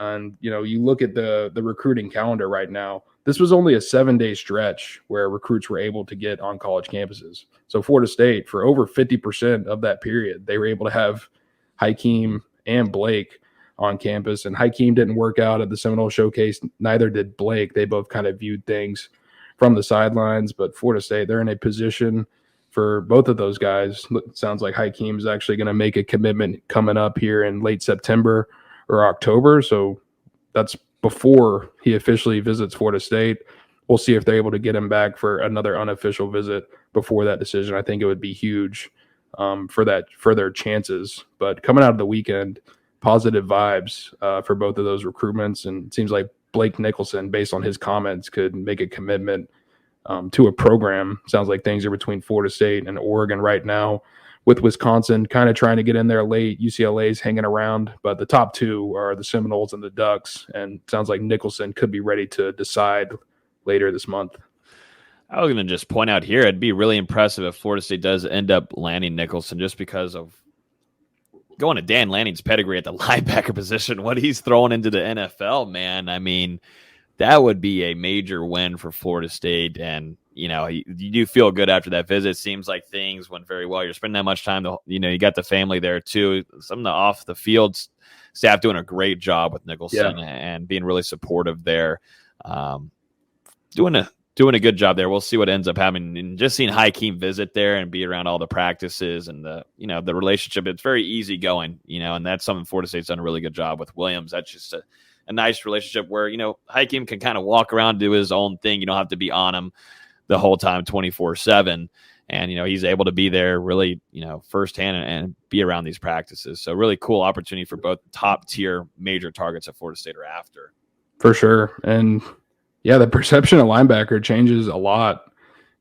and, you look at the recruiting calendar right now, this was only a 7-day stretch where recruits were able to get on college campuses. So Florida State, for over 50% of that period, they were able to have Hakeem and Blake on campus. And Hakeem didn't work out at the Seminole Showcase. Neither did Blake. They both kind of viewed things from the sidelines. But Florida State, they're in a position for both of those guys. It sounds like Hakeem is actually going to make a commitment coming up here in late September or October. So that's before he officially visits Florida State. We'll see if they're able to get him back for another unofficial visit before that decision. I think it would be huge for their chances. But coming out of the weekend, positive vibes for both of those recruitments. And it seems like Blake Nicholson, based on his comments, could make a commitment to a program. Sounds like things are between Florida State and Oregon right now, with Wisconsin kind of trying to get in there late. UCLA's hanging around, but the top 2 are the Seminoles and the Ducks, and sounds like Nicholson could be ready to decide later this month. I was going to just point out here, it'd be really impressive if Florida State does end up landing Nicholson, just because of going to Dan Lanning's pedigree at the linebacker position, what he's throwing into the NFL, man. That would be a major win for Florida State. And, you do feel good after that visit. Seems like things went very well. You're spending that much time, you got the family there too. Some of the off the field staff doing a great job with Nicholson and being really supportive there. Doing a good job there. We'll see what ends up happening. And just seeing Hakeem visit there and be around all the practices and the relationship, it's very easy going, and that's something Florida State's done a really good job with Williams. That's just a nice relationship where, Hakeem can kind of walk around, do his own thing. You don't have to be on him the whole time 24/7. And, he's able to be there really, firsthand and be around these practices. So really cool opportunity for both top tier major targets that Florida State are after. For sure. And yeah, the perception of linebacker changes a lot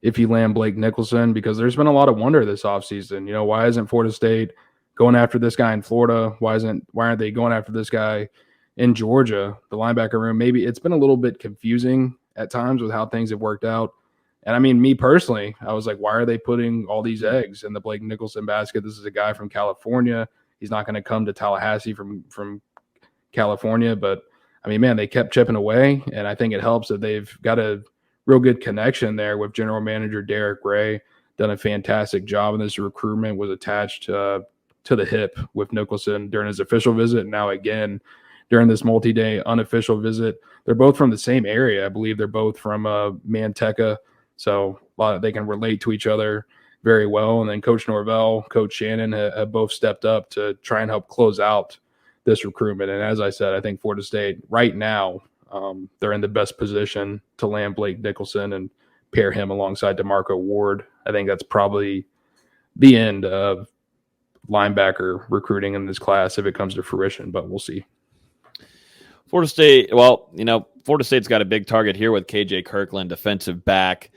if you land Blake Nicholson, because there's been a lot of wonder this offseason. Why isn't Florida State going after this guy in Florida? Why aren't they going after this guy in Georgia? The linebacker room, maybe it's been a little bit confusing at times with how things have worked out. And I mean, me personally, I was like, why are they putting all these eggs in the Blake Nicholson basket? This is a guy from California. He's not going to come to Tallahassee from California. But I mean, man, they kept chipping away. And I think it helps that they've got a real good connection there with general manager Derek Ray. Done a fantastic job in this recruitment, was attached to the hip with Nicholson during his official visit. And now again, during this multi-day unofficial visit, they're both from the same area. I believe they're both from Manteca. So they can relate to each other very well. And then Coach Norvell, Coach Shannon have both stepped up to try and help close out this recruitment. And as I said, I think Florida State right now, they're in the best position to land Blake Nicholson and pair him alongside DeMarco Ward. I think that's probably the end of linebacker recruiting in this class if it comes to fruition, but we'll see. Florida State, well, Florida State's got a big target here with KJ Kirkland, defensive back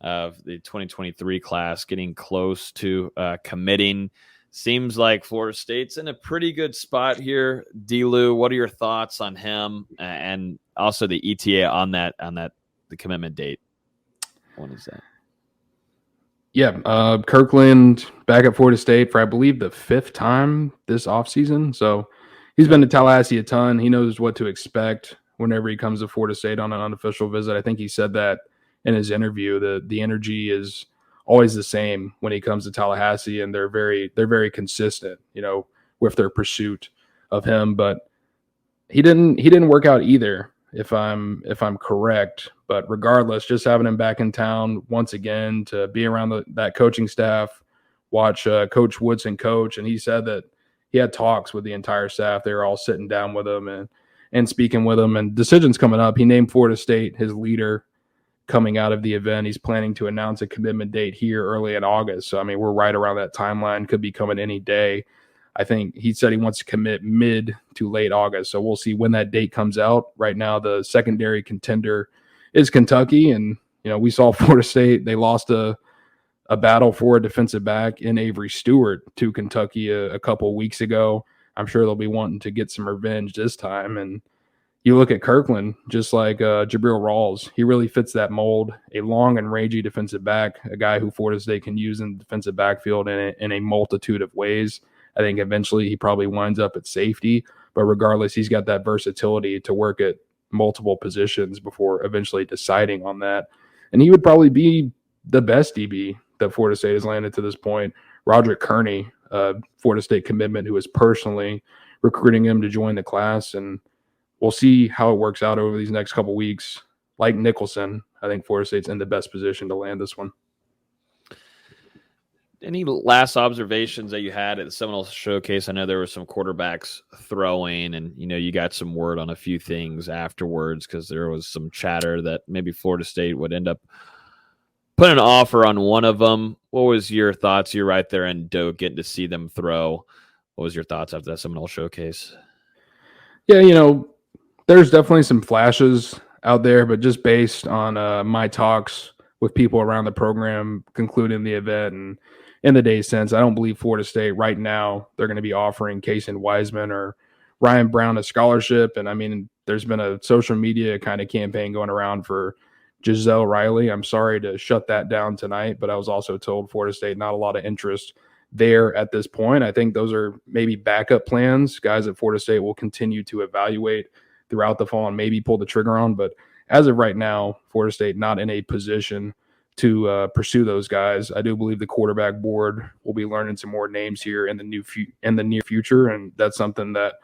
of the 2023 class, getting close to committing. Seems like Florida State's in a pretty good spot here. D-Lou, what are your thoughts on him and also the ETA on the commitment date? When is that? Yeah, Kirkland back at Florida State for, I believe, the 5th time this offseason. So he's been to Tallahassee a ton. He knows what to expect whenever he comes to Florida State on an unofficial visit. I think he said that in his interview. The energy is always the same when he comes to Tallahassee, and they're very consistent, with their pursuit of him. But he didn't work out either, if I'm correct. But regardless, just having him back in town once again to be around that coaching staff, watch Coach Woodson coach, and he said that he had talks with the entire staff. They were all sitting down with him and speaking with him, and decisions coming up. He named Florida State his leader coming out of the event. He's planning to announce a commitment date here early in August. So, I mean, we're right around that timeline. Could be coming any day. I think he said he wants to commit mid to late August. So we'll see when that date comes out. Right now, the secondary contender is Kentucky. And, we saw Florida State. They lost a battle for a defensive back in Avery Stewart to Kentucky a couple of weeks ago. I'm sure they'll be wanting to get some revenge this time. And you look at Kirkland, just like Jabril Rawls, he really fits that mold. A long and rangy defensive back, a guy who Florida State can use in the defensive backfield in a multitude of ways. I think eventually he probably winds up at safety, but regardless, he's got that versatility to work at multiple positions before eventually deciding on that. And he would probably be the best DB that Florida State has landed to this point. Roderick Kearney, Florida State commitment, who is personally recruiting him to join the class. And we'll see how it works out over these next couple of weeks. Like Nicholson, I think Florida State's in the best position to land this one. Any last observations that you had at the Seminole Showcase? I know there were some quarterbacks throwing, and you got some word on a few things afterwards because there was some chatter that maybe Florida State would end up putting an offer on one of them. What was your thoughts? You're right there in Doak, getting to see them throw. What was your thoughts after that Seminole Showcase? Yeah, there's definitely some flashes out there, but just based on my talks with people around the program, concluding the event and in the days since, I don't believe Florida State right now they're going to be offering Kason Wiseman or Ryan Brown a scholarship. And I mean, there's been a social media kind of campaign going around for Giselle Riley. I'm sorry to shut that down tonight, but I was also told Florida State not a lot of interest there at this point. I think those are maybe backup plans, guys that Florida State will continue to evaluate throughout the fall and maybe pull the trigger on. But as of right now, Florida State not in a position to pursue those guys. I do believe the quarterback board will be learning some more names here in the near future, and that's something that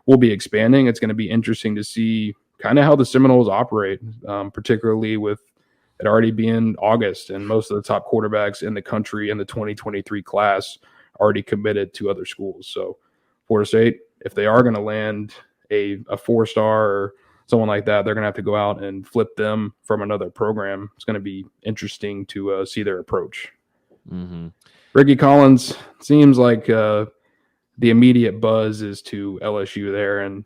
will be expanding. It's going to be interesting to see kind of how the Seminoles operate, particularly with it already being August and most of the top quarterbacks in the country in the 2023 class already committed to other schools. So Florida State, if they are going to land a 4-star or someone like that, they're going to have to go out and flip them from another program. It's going to be interesting to see their approach. Mm-hmm. Ricky Collins seems like the immediate buzz is to LSU there, and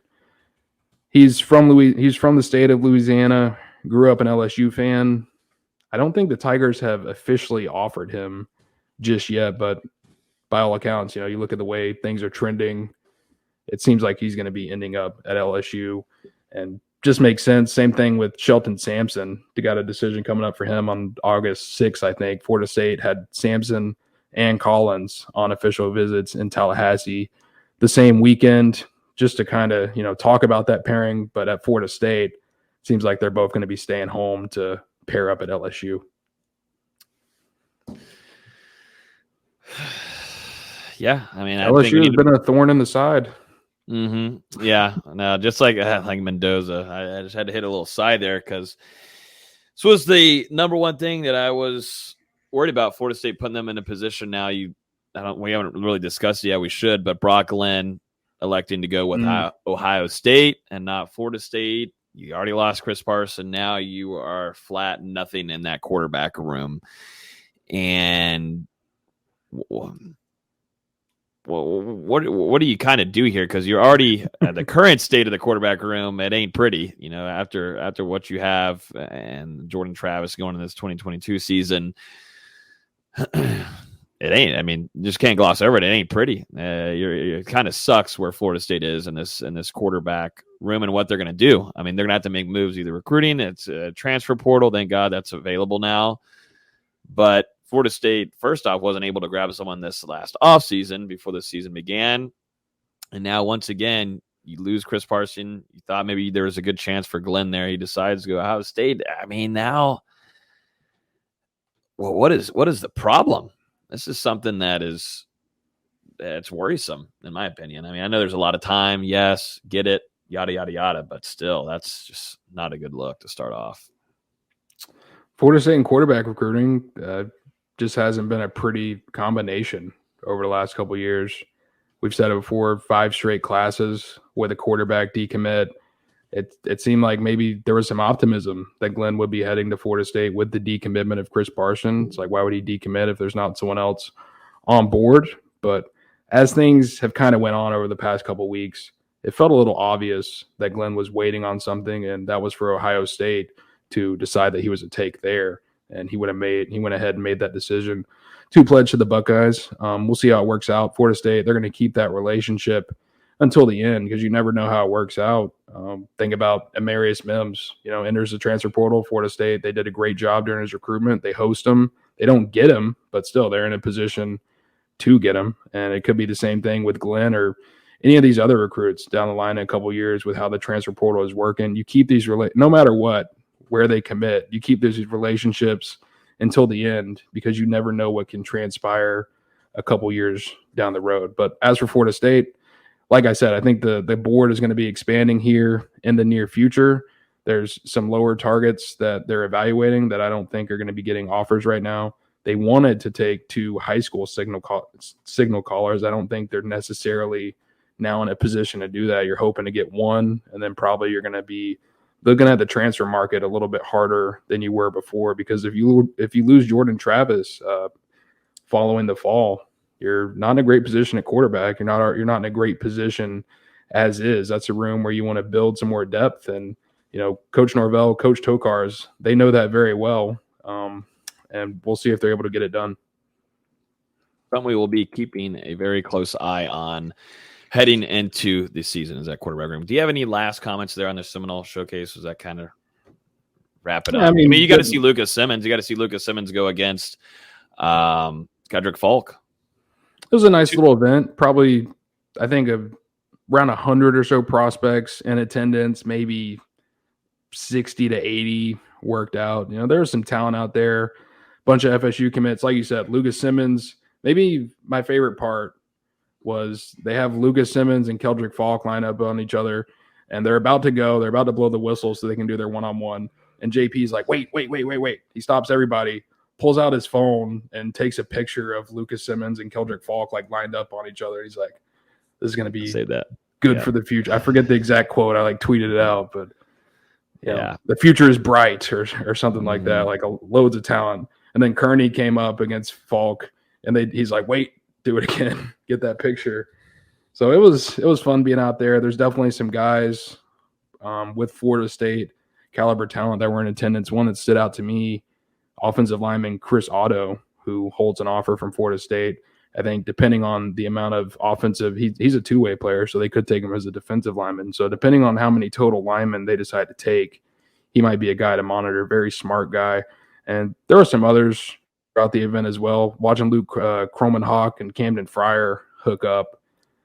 he's from the state of Louisiana. Grew up an LSU fan. I don't think the Tigers have officially offered him just yet, but by all accounts, you look at the way things are trending, it seems like he's going to be ending up at LSU. And just makes sense. Same thing with Shelton Sampson. They got a decision coming up for him on August 6th, I think. Florida State had Sampson and Collins on official visits in Tallahassee the same weekend, just to kind of, talk about that pairing. But at Florida State, it seems like they're both going to be staying home to pair up at LSU. Yeah, I mean, LSU has been a thorn in the side. Mm-hmm. Yeah, no, just like Mendoza, I just had to hit a little side there because this was the number one thing that I was worried about. Florida State putting them in a position now. We haven't really discussed it yet. We should, but Brock Glenn electing to go with Ohio State and not Florida State. You already lost Chris Parson. Now you are flat nothing in that quarterback room, and what do you kind of do here? Because you're already at the current state of the quarterback room. It ain't pretty, after what you have and Jordan Travis going in this 2022 season. It ain't. I mean, you just can't gloss over it. It ain't pretty. It kind of sucks where Florida State is in this quarterback room and what they're going to do. I mean, they're going to have to make moves, either recruiting. It's a transfer portal. Thank God that's available now. But Florida State, first off, wasn't able to grab someone this last offseason before the season began. And now, once again, you lose Chris Parson. You thought maybe there was a good chance for Glenn there. He decides to go Ohio State. I mean, now, what is the problem? This is something that's worrisome, in my opinion. I mean, I know there's a lot of time. Yes, get it, yada, yada, yada. But still, that's just not a good look to start off. Florida State and quarterback recruiting just hasn't been a pretty combination over the last couple of years. We've said it before, 5 straight classes with a quarterback decommit. It seemed like maybe there was some optimism that Glenn would be heading to Florida State with the decommitment of Chris Parson. It's like, why would he decommit if there's not someone else on board? But as things have kind of went on over the past couple of weeks, it felt a little obvious that Glenn was waiting on something, and that was for Ohio State to decide that he was a take there. And he went ahead and made that decision to pledge to the Buckeyes. We'll see how it works out. Florida State, they're going to keep that relationship until the end because you never know how it works out. Think about Amarius Mims, enters the transfer portal. Florida State, they did a great job during his recruitment. They host him. They don't get him, but still they're in a position to get him. And it could be the same thing with Glenn or any of these other recruits down the line in a couple of years with how the transfer portal is working. You keep these no matter where they commit, you keep these relationships until the end because you never know what can transpire a couple years down the road. But as for Florida State, like I said, I think the board is going to be expanding here in the near future. There's some lower targets that they're evaluating that I don't think are going to be getting offers right now. They wanted to take 2 high school signal callers. I don't think they're necessarily now in a position to do that. You're hoping to get 1, and then probably you're going to be looking at the transfer market a little bit harder than you were before, because if you lose Jordan Travis following the fall, you're not in a great position at quarterback. You're not in a great position as is. That's a room where you want to build some more depth. And Coach Norvell, Coach Tokars, they know that very well. And we'll see if they're able to get it done. Something we will be keeping a very close eye on heading into the season is that quarterback room. Do you have any last comments there on the Seminole Showcase? Does that kind of wrap it up? I mean, you got to see Lucas Simmons. You got to see Lucas Simmons go against Kedrick Falk. It was a nice little event. Probably, I think, around 100 or so prospects in attendance, maybe 60 to 80 worked out. There was some talent out there. Bunch of FSU commits. Like you said, Lucas Simmons. Maybe my favorite part was they have Lucas Simmons and Keldrick Falk line up on each other, and they're about to go. They're about to blow the whistle so they can do their one-on-one. And JP's like, wait. He stops everybody, pulls out his phone, and takes a picture of Lucas Simmons and Keldrick Falk lined up on each other. He's like, this is going to be good for the future. I forget the exact quote. I tweeted it out, but the future is bright or something like that, loads of talent. And then Kearney came up against Falk, and he's like, wait, do it again, get that picture. So it was fun being out there. There's definitely some guys with Florida State caliber talent that were in attendance. One that stood out to me, offensive lineman Chris Otto, who holds an offer from Florida State, I think depending on the amount of offensive, he's a two-way player, so they could take him as a defensive lineman. So depending on how many total linemen they decide to take, he might be a guy to monitor. Very smart guy. And there were some others throughout the event as well. Watching Luke Croman-Hawk and Camden Fryer hook up,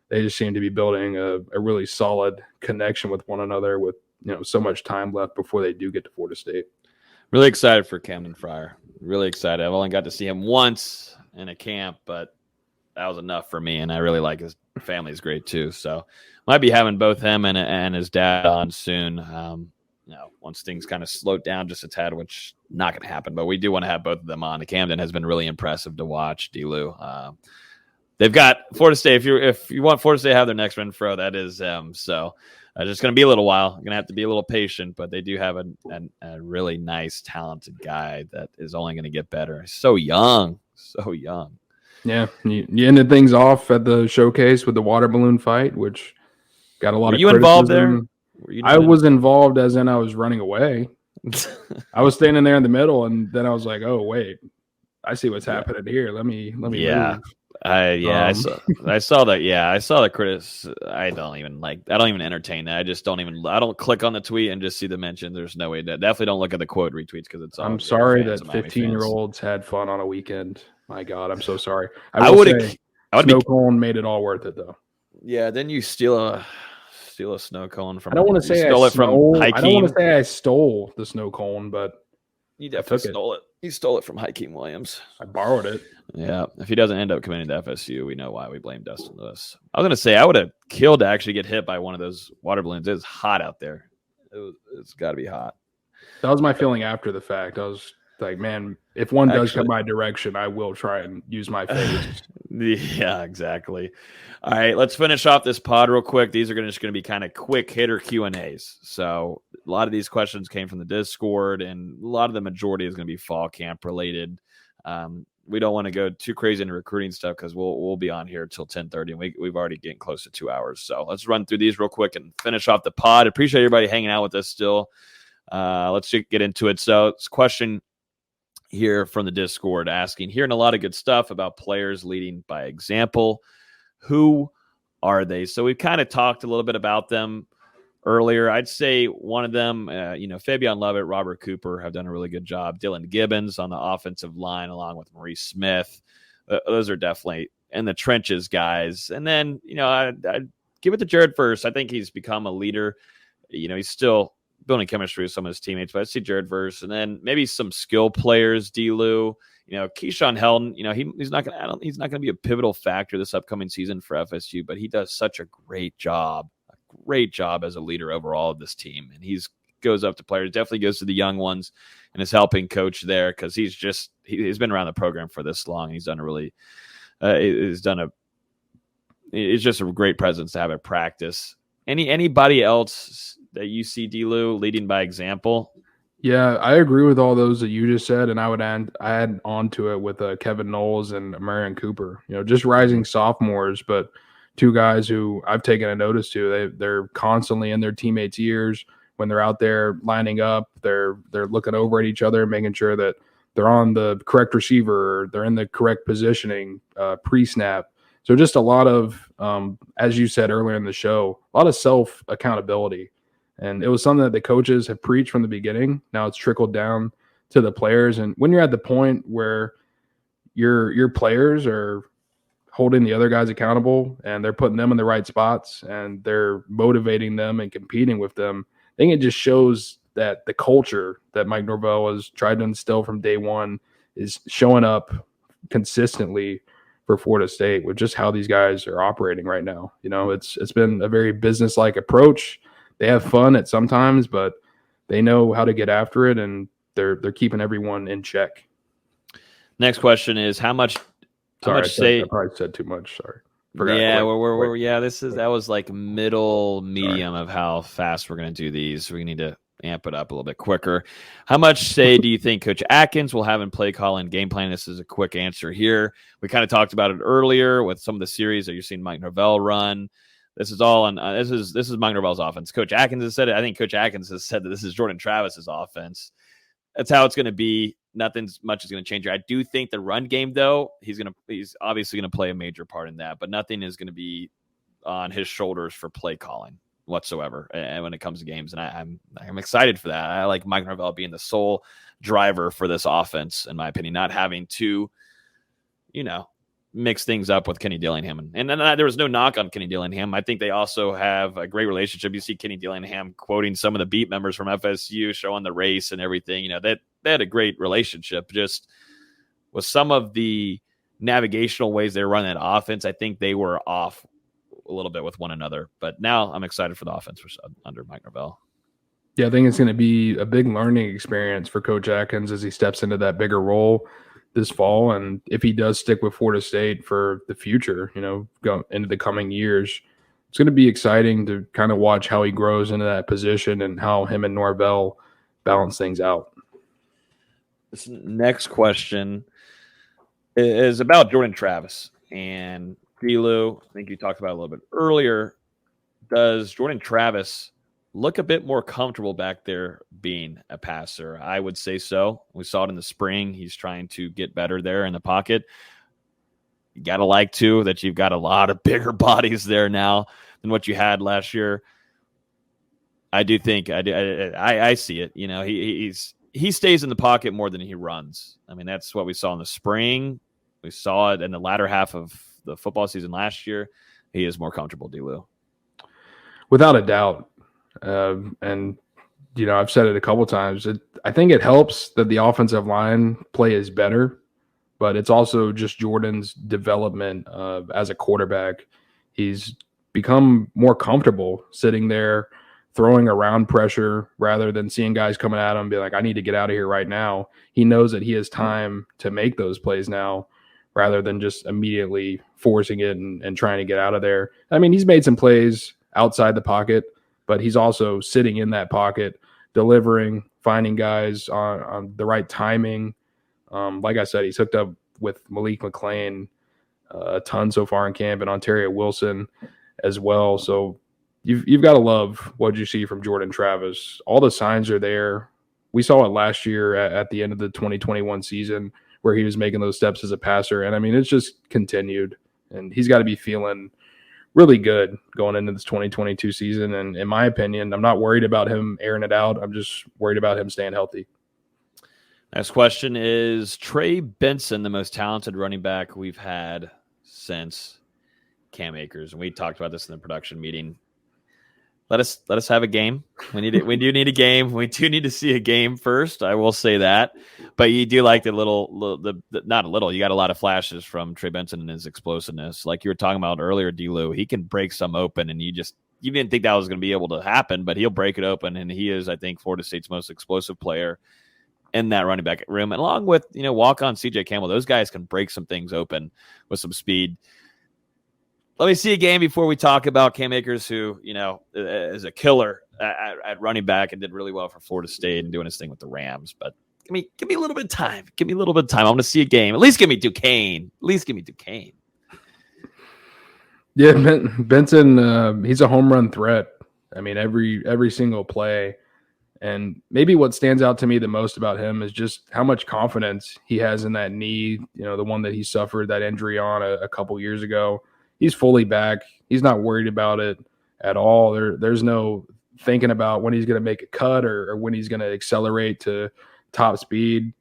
they just seem to be building a really solid connection with one another with so much time left before they do get to Florida State. Really excited for Camden Fryer. Really excited. I've only got to see him once in a camp, but that was enough for me, and I really like his family's great too. So might be having both him and his dad on soon. Once things kind of slowed down just a tad, which not going to happen, but we do want to have both of them on. The Camden has been really impressive to watch. D-Lou, they've got Florida State. If you want Florida State to have their next Renfro, that is them. So just going to be a little while. Going to have to be a little patient, but they do have a really nice, talented guy that is only going to get better. So young. Yeah, you ended things off at the showcase with the water balloon fight, which got a lot of criticism. Involved there? I was involved as in I was running away. I was standing there in the middle, and then I was like, "Oh wait, I see what's happening here. Let me move." I saw that. Yeah, I saw the critics. I don't even entertain that. I don't click on the tweet and just see the mention. There's no way. Definitely don't look at the quote retweets because it's. I'm sorry that 15-year-olds had fun on a weekend. My God, I'm so sorry. Snow cone made it all worth it, though. Yeah, then you steal a snow cone from. I don't want to say I stole it from Hakeem. I don't want to say I stole the snow cone, but you definitely stole it. He stole it from Hakeem Williams. I borrowed it. Yeah, if he doesn't end up committing to FSU, we know why we blame Dustin Lewis. I was going to say I would have killed to actually get hit by one of those water balloons. It's hot out there. It's got to be hot. That was my feeling after the fact. I was like, man, if one does come my direction, I will try and use my face. Yeah, exactly. All right, let's finish off this pod real quick. These are just going to be kind of quick hitter Q&As. So a lot of these questions came from the Discord, and a lot of the majority is going to be fall camp related. We don't want to go too crazy into recruiting stuff because we'll be on here till 10:30, and we've already getting close to 2 hours. So let's run through these real quick and finish off the pod. Appreciate everybody hanging out with us still. Let's get into it. So it's a question here from the Discord hearing a lot of good stuff about players leading by example. Who are they? So we've kind of talked a little bit about them earlier. I'd say one of them, Fabian Lovett, Robert Cooper have done a really good job. Dylan Gibbons on the offensive line, along with Maurice Smith. Those are definitely in the trenches guys. And then, I'd give it to Jared Verse. I think he's become a leader. He's still building chemistry with some of his teammates, but I see Jared Verse, and then maybe some skill players, D-Lou, Keyshawn Heldon, he's not going to be a pivotal factor this upcoming season for FSU, but he does such a great job as a leader overall of this team. And he's goes up to players, definitely goes to the young ones and is helping coach there. Cause he's been around the program for this long. He's done it's just a great presence to have at practice. Anybody else that you see D-Lou leading by example? Yeah, I agree with all those that you just said, and I would add on to it with Kevin Knowles and Marion Cooper. Just rising sophomores, but two guys who I've taken a notice to. They're constantly in their teammates' ears when they're out there lining up. They're looking over at each other, making sure that they're on the correct receiver, or they're in the correct positioning pre-snap. So just a lot of, as you said earlier in the show, a lot of self-accountability. And it was something that the coaches have preached from the beginning. Now it's trickled down to the players. And when you're at the point where your players are holding the other guys accountable and they're putting them in the right spots and they're motivating them and competing with them, I think it just shows that the culture that Mike Norvell has tried to instill from day one is showing up consistently for Florida State with just how these guys are operating right now. It's been a very business-like approach. They have fun at sometimes, but they know how to get after it, and they're keeping everyone in check. Next question is I probably said too much. Sorry. That was like medium of how fast we're going to do these. We need to amp it up a little bit quicker. How much say do you think Coach Atkins will have in play call and game plan? This is a quick answer here. We kind of talked about it earlier with some of the series that you're seeing Mike Norvell run. This is all on. This is Mike Norvell's offense. Coach Atkins has said it. I think Coach Atkins has said that this is Jordan Travis's offense. that's how it's going to be. Nothing much is going to change here. I do think the run game, though, he's obviously going to play a major part in that, but nothing is going to be on his shoulders for play calling whatsoever. And when it comes to games, and I'm excited for that. I like Mike Norvell being the sole driver for this offense, in my opinion, not having to, mix things up with Kenny Dillingham. And then there was no knock on Kenny Dillingham. I think they also have a great relationship. You see Kenny Dillingham quoting some of the beat members from FSU, showing the race and everything. They had a great relationship. Just with some of the navigational ways they were running that offense, I think they were off a little bit with one another. But now I'm excited for the offense under Mike Norvell. Yeah, I think it's going to be a big learning experience for Coach Atkins as he steps into that bigger role this fall. And if he does stick with Florida State for the future, go into the coming years, it's going to be exciting to kind of watch how he grows into that position and how him and Norvell balance things out. This next question is about Jordan Travis and Lou. I think you talked about it a little bit earlier. Does Jordan Travis look a bit more comfortable back there being a passer? I would say so. We saw it in the spring. He's trying to get better there in the pocket. You got to like, too, that you've got a lot of bigger bodies there now than what you had last year. I do think I see it. He stays in the pocket more than he runs. I mean, that's what we saw in the spring. We saw it in the latter half of the football season last year. He is more comfortable, D-Lou. Without a doubt. And I've said it a couple times. I think it helps that the offensive line play is better, but it's also just Jordan's development as a quarterback. He's become more comfortable sitting there, throwing around pressure rather than seeing guys coming at him and be like, I need to get out of here right now. He knows that he has time to make those plays now rather than just immediately forcing it and trying to get out of there. I mean, he's made some plays outside the pocket, but he's also sitting in that pocket, delivering, finding guys on the right timing. Like I said, he's hooked up with Malik McClain a ton so far in camp, and Ontario Wilson as well. So you've got to love what you see from Jordan Travis. All the signs are there. We saw it last year at the end of the 2021 season where he was making those steps as a passer. And, I mean, it's just continued. And he's got to be feeling really good going into this 2022 season. And in my opinion, I'm not worried about him airing it out. I'm just worried about him staying healthy. Next question is Trey Benson, the most talented running back we've had since Cam Akers. And we talked about this in the production meeting. Let us have a game. We do need a game. We do need to see a game first. I will say that. But you do like not a little. You got a lot of flashes from Trey Benson and his explosiveness. Like you were talking about earlier, D-Lou, he can break some open, and you didn't think that was going to be able to happen, but he'll break it open, and he is, I think, Florida State's most explosive player in that running back room. And along with, walk-on CJ Campbell, those guys can break some things open with some speed. Let me see a game before we talk about Cam Akers, who, is a killer at running back and did really well for Florida State and doing his thing with the Rams. But give me a little bit of time. Give me a little bit of time. I want to see a game. At least give me Duquesne. Yeah, Benson, he's a home run threat. I mean, every single play. And maybe what stands out to me the most about him is just how much confidence he has in that knee, the one that he suffered that injury on a couple years ago. He's fully back. He's not worried about it at all. There's no thinking about when he's going to make a cut or when he's going to accelerate to top speed.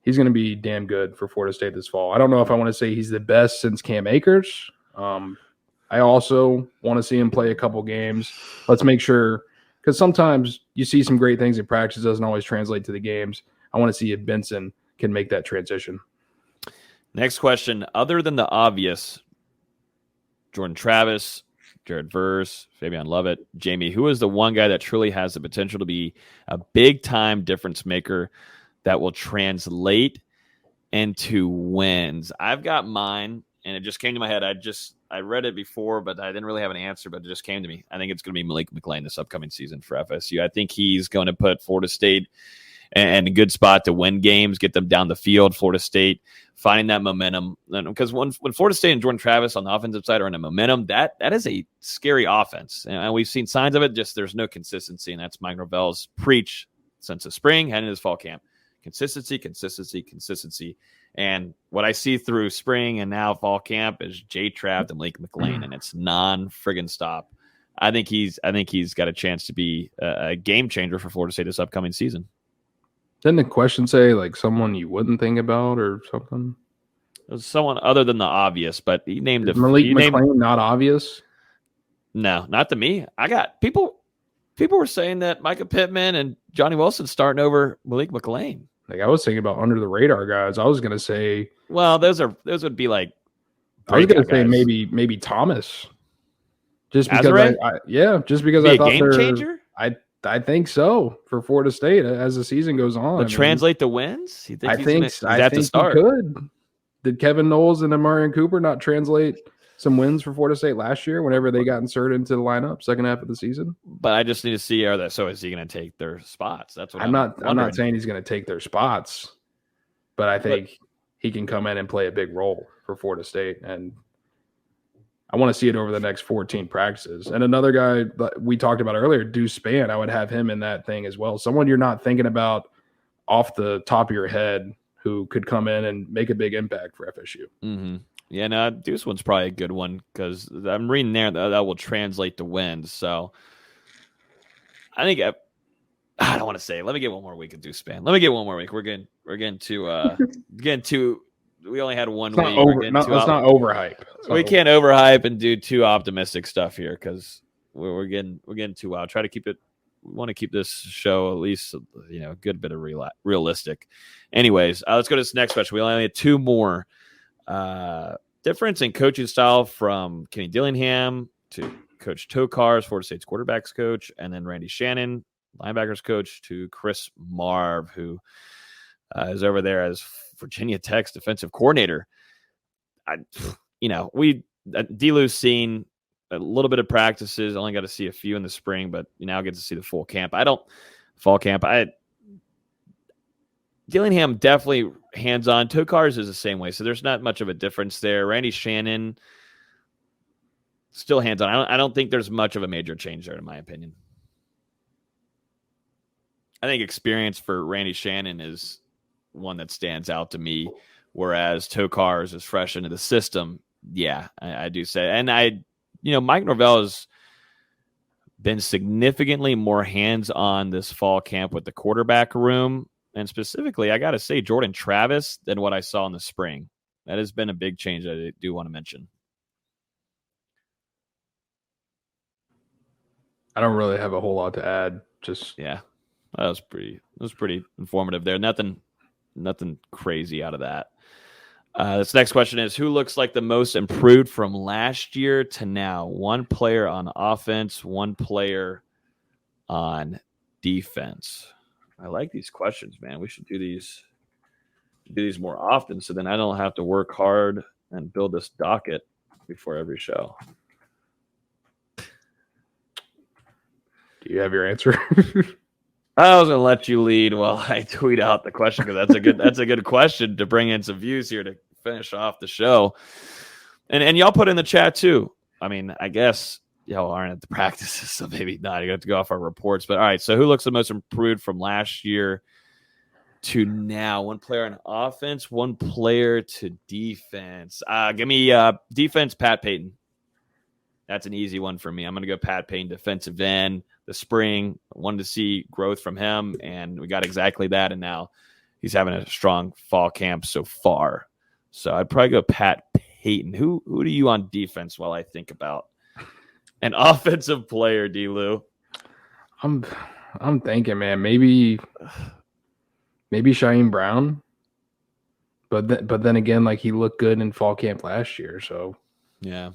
He's going to be damn good for Florida State this fall. I don't know if I want to say he's the best since Cam Akers. I also want to see him play a couple games. Let's make sure, because sometimes you see some great things in practice, doesn't always translate to the games. I want to see if Benson can make that transition. Next question. Other than the obvious, Jordan Travis, Jared Verse, Fabian Lovett, Jamie, who is the one guy that truly has the potential to be a big-time difference maker that will translate into wins? I've got mine, and it just came to my head. I read it before, but I didn't really have an answer, but it just came to me. I think it's going to be Malik McClain this upcoming season for FSU. I think he's going to put Florida State in a good spot to win games, get them down the field. Florida State finding that momentum, because when Florida State and Jordan Travis on the offensive side are in a momentum, that is a scary offense, and we've seen signs of it. Just there's no consistency, and that's Mike Norvell's preach since the spring, heading into this fall camp. Consistency. And what I see through spring and now fall camp is J-Trav and Malik McLean, and it's non-friggin' stop. I think he's got a chance to be a game changer for Florida State this upcoming season. Didn't the question say like someone you wouldn't think about or something? It was someone other than the obvious, but he named it. Malik McLean not obvious? No, not to me. I got people were saying that Micah Pittman and Johnny Wilson starting over Malik McLean. Like I was thinking about under the radar guys. I was gonna say, well, those would be like. I was gonna say maybe Thomas, just because just because I thought game changer. I think so for Florida State as the season goes on. Translate the wins. You think I think he could. Did Kevin Knowles and Amarian Cooper not translate some wins for Florida State last year whenever they got inserted into the lineup second half of the season? But I just need to see so is he going to take their spots? That's what I'm not saying he's going to take their spots, but I think he can come in and play a big role for Florida State, and I want to see it over the next 14 practices. And another guy that we talked about earlier, Deuce Spann, I would have him in that thing as well. Someone you're not thinking about off the top of your head who could come in and make a big impact for FSU. Mm-hmm. Yeah, no, Deuce one's probably a good one because I'm reading there that will translate to wins. So I think I don't want to say. Let me get one more week of Deuce Spann. Let me get one more week. We're getting too. We only had one week. Let's not overhype. We can't overhype and do too optimistic stuff here because we're getting too wild. Try to keep it. We want to keep this show at least a good bit of realistic. Anyways, let's go to this next question. We only had two more. Difference in coaching style from Kenny Dillingham to Coach Tokarz, Florida State's quarterbacks coach, and then Randy Shannon, linebackers coach, to Chris Marv, who is over there as Virginia Tech's defensive coordinator. D-Lou's seen a little bit of practices. Only got to see a few in the spring, but you now get to see the fall camp. Dillingham definitely hands-on. Tokarz is the same way, so there's not much of a difference there. Randy Shannon still hands-on. I don't think there's much of a major change there, in my opinion. I think experience for Randy Shannon is one that stands out to me, whereas Tokarz is fresh into the system. Yeah, I do say. And Mike Norvell has been significantly more hands-on this fall camp with the quarterback room. And specifically, I got to say, Jordan Travis than what I saw in the spring. That has been a big change that I do want to mention. I don't really have a whole lot to add. That was pretty informative there. Nothing crazy out of that. This next question is, who looks like the most improved from last year to now? One player on offense, one player on defense. I like these questions, man. We should do these more often so then I don't have to work hard and build this docket before every show. Do you have your answer? I was going to let you lead while I tweet out the question because that's a good question to bring in some views here to finish off the show. And y'all put in the chat too. I mean, I guess y'all aren't at the practices, so maybe not. You have to go off our reports. But all right, so who looks the most improved from last year to now? One player on offense, one player to defense. Give me defense, Pat Payton. That's an easy one for me. I'm going to go Pat Payton, defensive end. The spring, wanted to see growth from him, and we got exactly that. And now he's having a strong fall camp so far. So I'd probably go Pat Payton. Who do you on defense while I think about an offensive player, D-Lou? I'm thinking, man, maybe Shaheem Brown. But then again, like he looked good in fall camp last year, so yeah.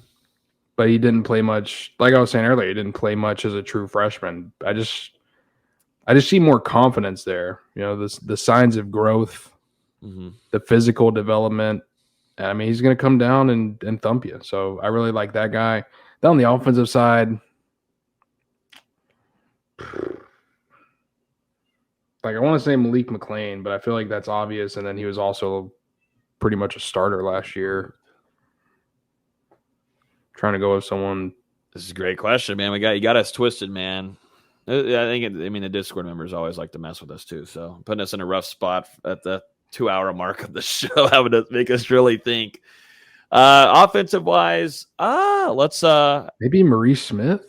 But he didn't play much. Like I was saying earlier, he didn't play much as a true freshman. I just see more confidence there. The signs of growth, the physical development. I mean, he's going to come down and thump you. So I really like that guy. Then on the offensive side, like I want to say Malik McLean, but I feel like that's obvious. And then he was also pretty much a starter last year. Trying to go with someone. This is a great question, man. You got us twisted, man. The Discord members always like to mess with us too. So putting us in a rough spot at the 2-hour mark of the show, having to make us really think. Offensive wise, let's maybe Maurice Smith.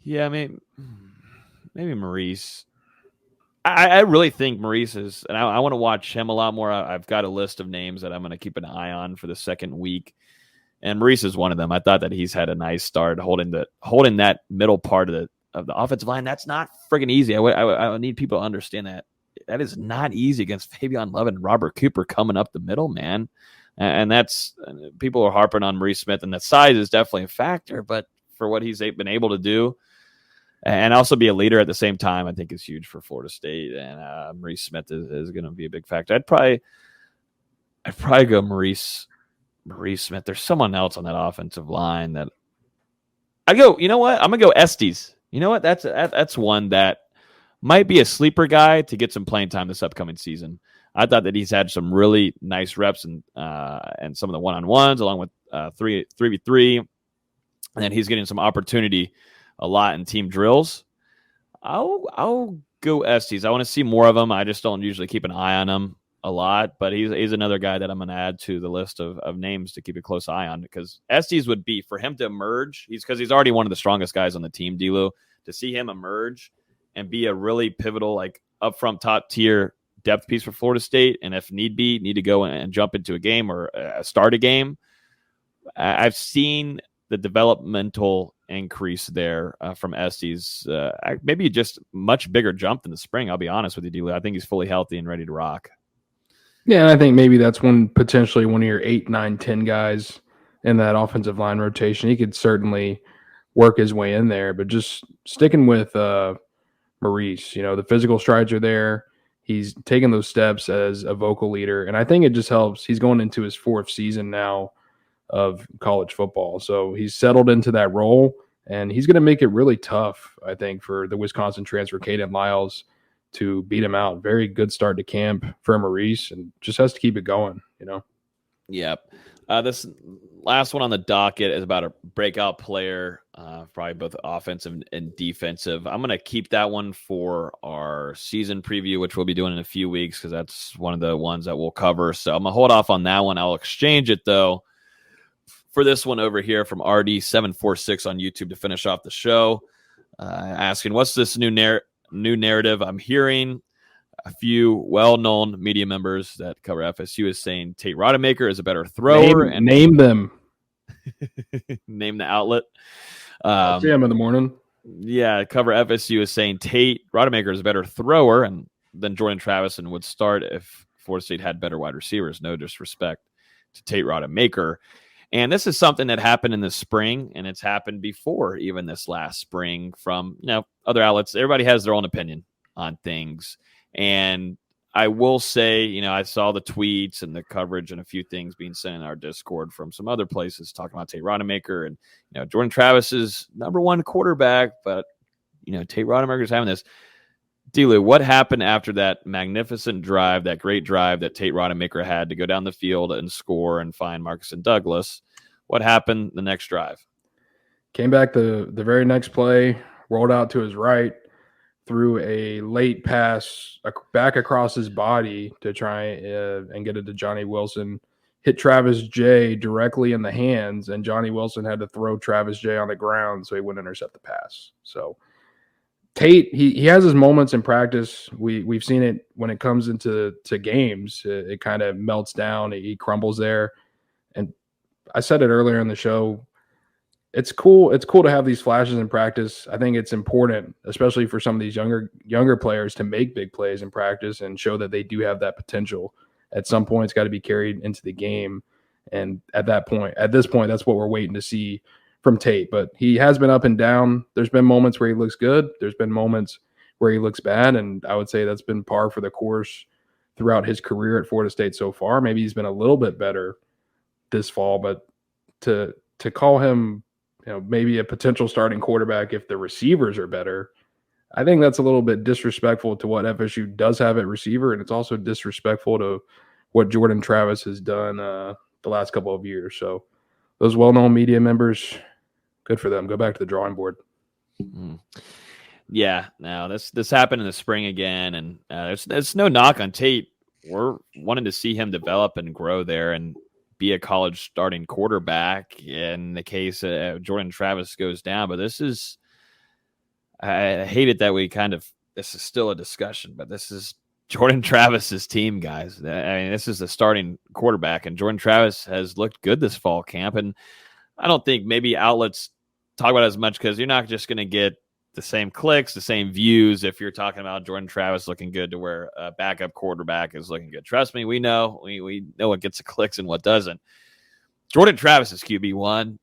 Yeah, maybe Maurice. I really think Maurice is, and I want to watch him a lot more. I've got a list of names that I'm going to keep an eye on for the second week, and Maurice is one of them. I thought that he's had a nice start holding that middle part of the offensive line. That's not friggin' easy. I need people to understand that. That is not easy against Fabian Love and Robert Cooper coming up the middle, man. And that's, people are harping on Maurice Smith, and that size is definitely a factor, but for what he's been able to do and also be a leader at the same time, I think is huge for Florida State. And Maurice Smith is going to be a big factor. I'd probably go Maurice Smith. There's someone else on that offensive line that I go, you know what? I'm going to go Estes. You know what? That's one that might be a sleeper guy to get some playing time this upcoming season. I thought that he's had some really nice reps and some of the one-on-ones along with 3v3, and then he's getting some opportunity a lot in team drills. I'll go Estes. I want to see more of him. I just don't usually keep an eye on him a lot, but he's another guy that I'm going to add to the list of names to keep a close eye on, because Estes would be, for him to emerge, because he's already one of the strongest guys on the team, D'Lo, to see him emerge and be a really pivotal, like upfront top tier depth piece for Florida State, and if need to go and jump into a game or start a game. I've seen the developmental increase there from Estes. Maybe just much bigger jump in the spring, I'll be honest with you, D-Lou. I think he's fully healthy and ready to rock. Yeah, and I think maybe that's potentially one of your 8, 9, 10 guys in that offensive line rotation. He could certainly work his way in there, but just sticking with Maurice, the physical strides are there. He's taking those steps as a vocal leader, and I think it just helps. He's going into his 4th season now of college football, so he's settled into that role, and he's going to make it really tough, I think, for the Wisconsin transfer, Caden Lyles, to beat him out. Very good start to camp for Maurice, and just has to keep it going, Yep. This last one on the docket is about a breakout player, probably both offensive and defensive. I'm going to keep that one for our season preview, which we'll be doing in a few weeks, because that's one of the ones that we'll cover. So I'm going to hold off on that one. I'll exchange it, though, for this one over here from RD746 on YouTube to finish off the show, asking, what's this new narrative I'm hearing? A few well-known media members that cover FSU is saying Tate Rodemaker is a better thrower. Name them. Name the outlet. See him in the morning. Yeah, cover FSU is saying Tate Rodemaker is a better thrower than Jordan Travis and would start if Florida State had better wide receivers. No disrespect to Tate Rodemaker. And this is something that happened in the spring, and it's happened before even this last spring from other outlets. Everybody has their own opinion on things. And I will say, I saw the tweets and the coverage and a few things being sent in our Discord from some other places talking about Tate Rodemaker and, Jordan Travis is number 1 quarterback, but, Tate Rodemaker is having this. D-Lou, what happened after that magnificent drive, that great drive that Tate Rodemaker had to go down the field and score and find Marcus and Douglas? What happened the next drive? Came back the very next play, rolled out to his right, threw a late pass back across his body to try and get it to Johnny Wilson, hit Travis J directly in the hands, and Johnny Wilson had to throw Travis J on the ground so he wouldn't intercept the pass. So Tate, he has his moments in practice. We've seen it when it comes into games. It kind of melts down. He crumbles there. And I said it earlier in the show, it's cool to have these flashes in practice. I think it's important, especially for some of these younger players, to make big plays in practice and show that they do have that potential. At some point, it's got to be carried into the game. And at this point, that's what we're waiting to see from Tate. But he has been up and down. There's been moments where he looks good. There's been moments where he looks bad. And I would say that's been par for the course throughout his career at Florida State so far. Maybe he's been a little bit better this fall, but to call him maybe a potential starting quarterback if the receivers are better, I think that's a little bit disrespectful to what FSU does have at receiver, and it's also disrespectful to what Jordan Travis has done the last couple of years. So those well-known media members, good for them. Go back to the drawing board. Yeah, no, this happened in the spring again, and there's no knock on Tate. We're wanting to see him develop and grow there and be a college starting quarterback. In the case Jordan Travis goes down, but I hate it that this is still a discussion, but this is Jordan Travis's team, guys. I mean, this is the starting quarterback, and Jordan Travis has looked good this fall camp, and I don't think maybe outlets talk about it as much because you're not just going to get the same clicks, the same views if you're talking about Jordan Travis looking good to where a backup quarterback is looking good. Trust me, we know what gets the clicks and what doesn't. Jordan Travis is QB1,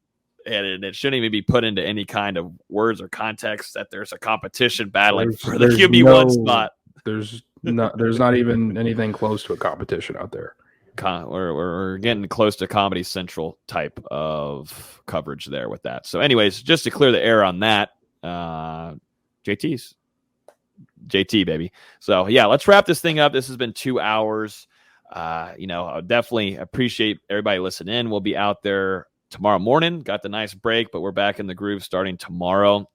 and it shouldn't even be put into any kind of words or context that there's a competition battling for the QB1 spot. There's not even anything close to a competition out there. We're getting close to Comedy Central type of coverage there with that. So anyways, just to clear the air on that, JT, baby. So yeah, let's wrap this thing up. This has been 2 hours. I definitely appreciate everybody listening in. We'll be out there tomorrow morning. Got the nice break, but we're back in the groove starting tomorrow.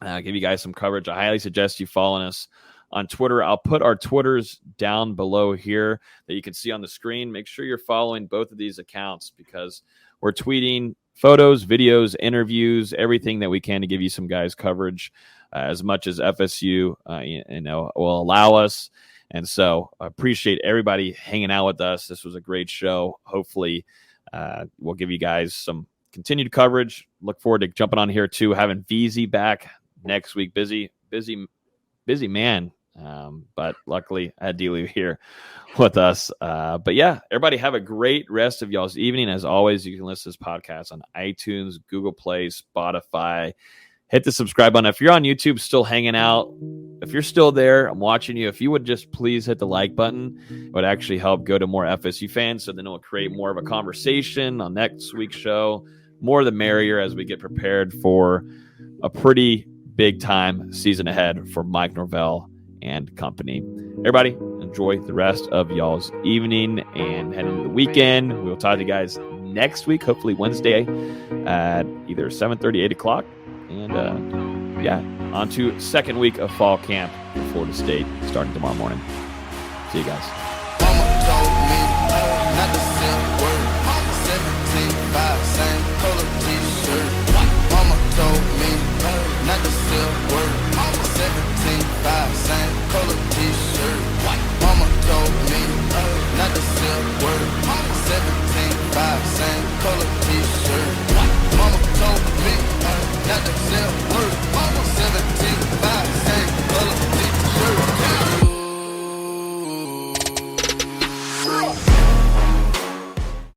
Give you guys some coverage. I highly suggest you following us on Twitter. I'll put our Twitters down below here that you can see on the screen. Make sure you're following both of these accounts because we're tweeting photos, videos, interviews, everything that we can to give you some guys coverage as much as FSU will allow us. And so I appreciate everybody hanging out with us. This was a great show. Hopefully we'll give you guys some continued coverage. Look forward to jumping on here too, having VZ back next week. Busy man. But luckily I had Delu here with us. But yeah, everybody have a great rest of y'all's evening. As always, you can listen to this podcast on iTunes, Google Play, Spotify. Hit the subscribe button. If you're on YouTube still hanging out, if you're still there, I'm watching you. If you would just please hit the like button, it would actually help go to more FSU fans. So then it'll create more of a conversation on next week's show. More the merrier as we get prepared for a pretty big time season ahead for Mike Norvell and company. Everybody, enjoy the rest of y'all's evening and head into the weekend. We'll talk to you guys next week, hopefully Wednesday at either 7:30, 8 o'clock. And on to second week of fall camp for Florida State starting tomorrow morning. See you guys. Mama told me not to say a word. 17.5, same color t-shirt. Mama told me not to say a word. 17.5, same color t-shirt. Mama told me not to say a word. 17.5, same color t-shirt. Mama told me not to say a word. 17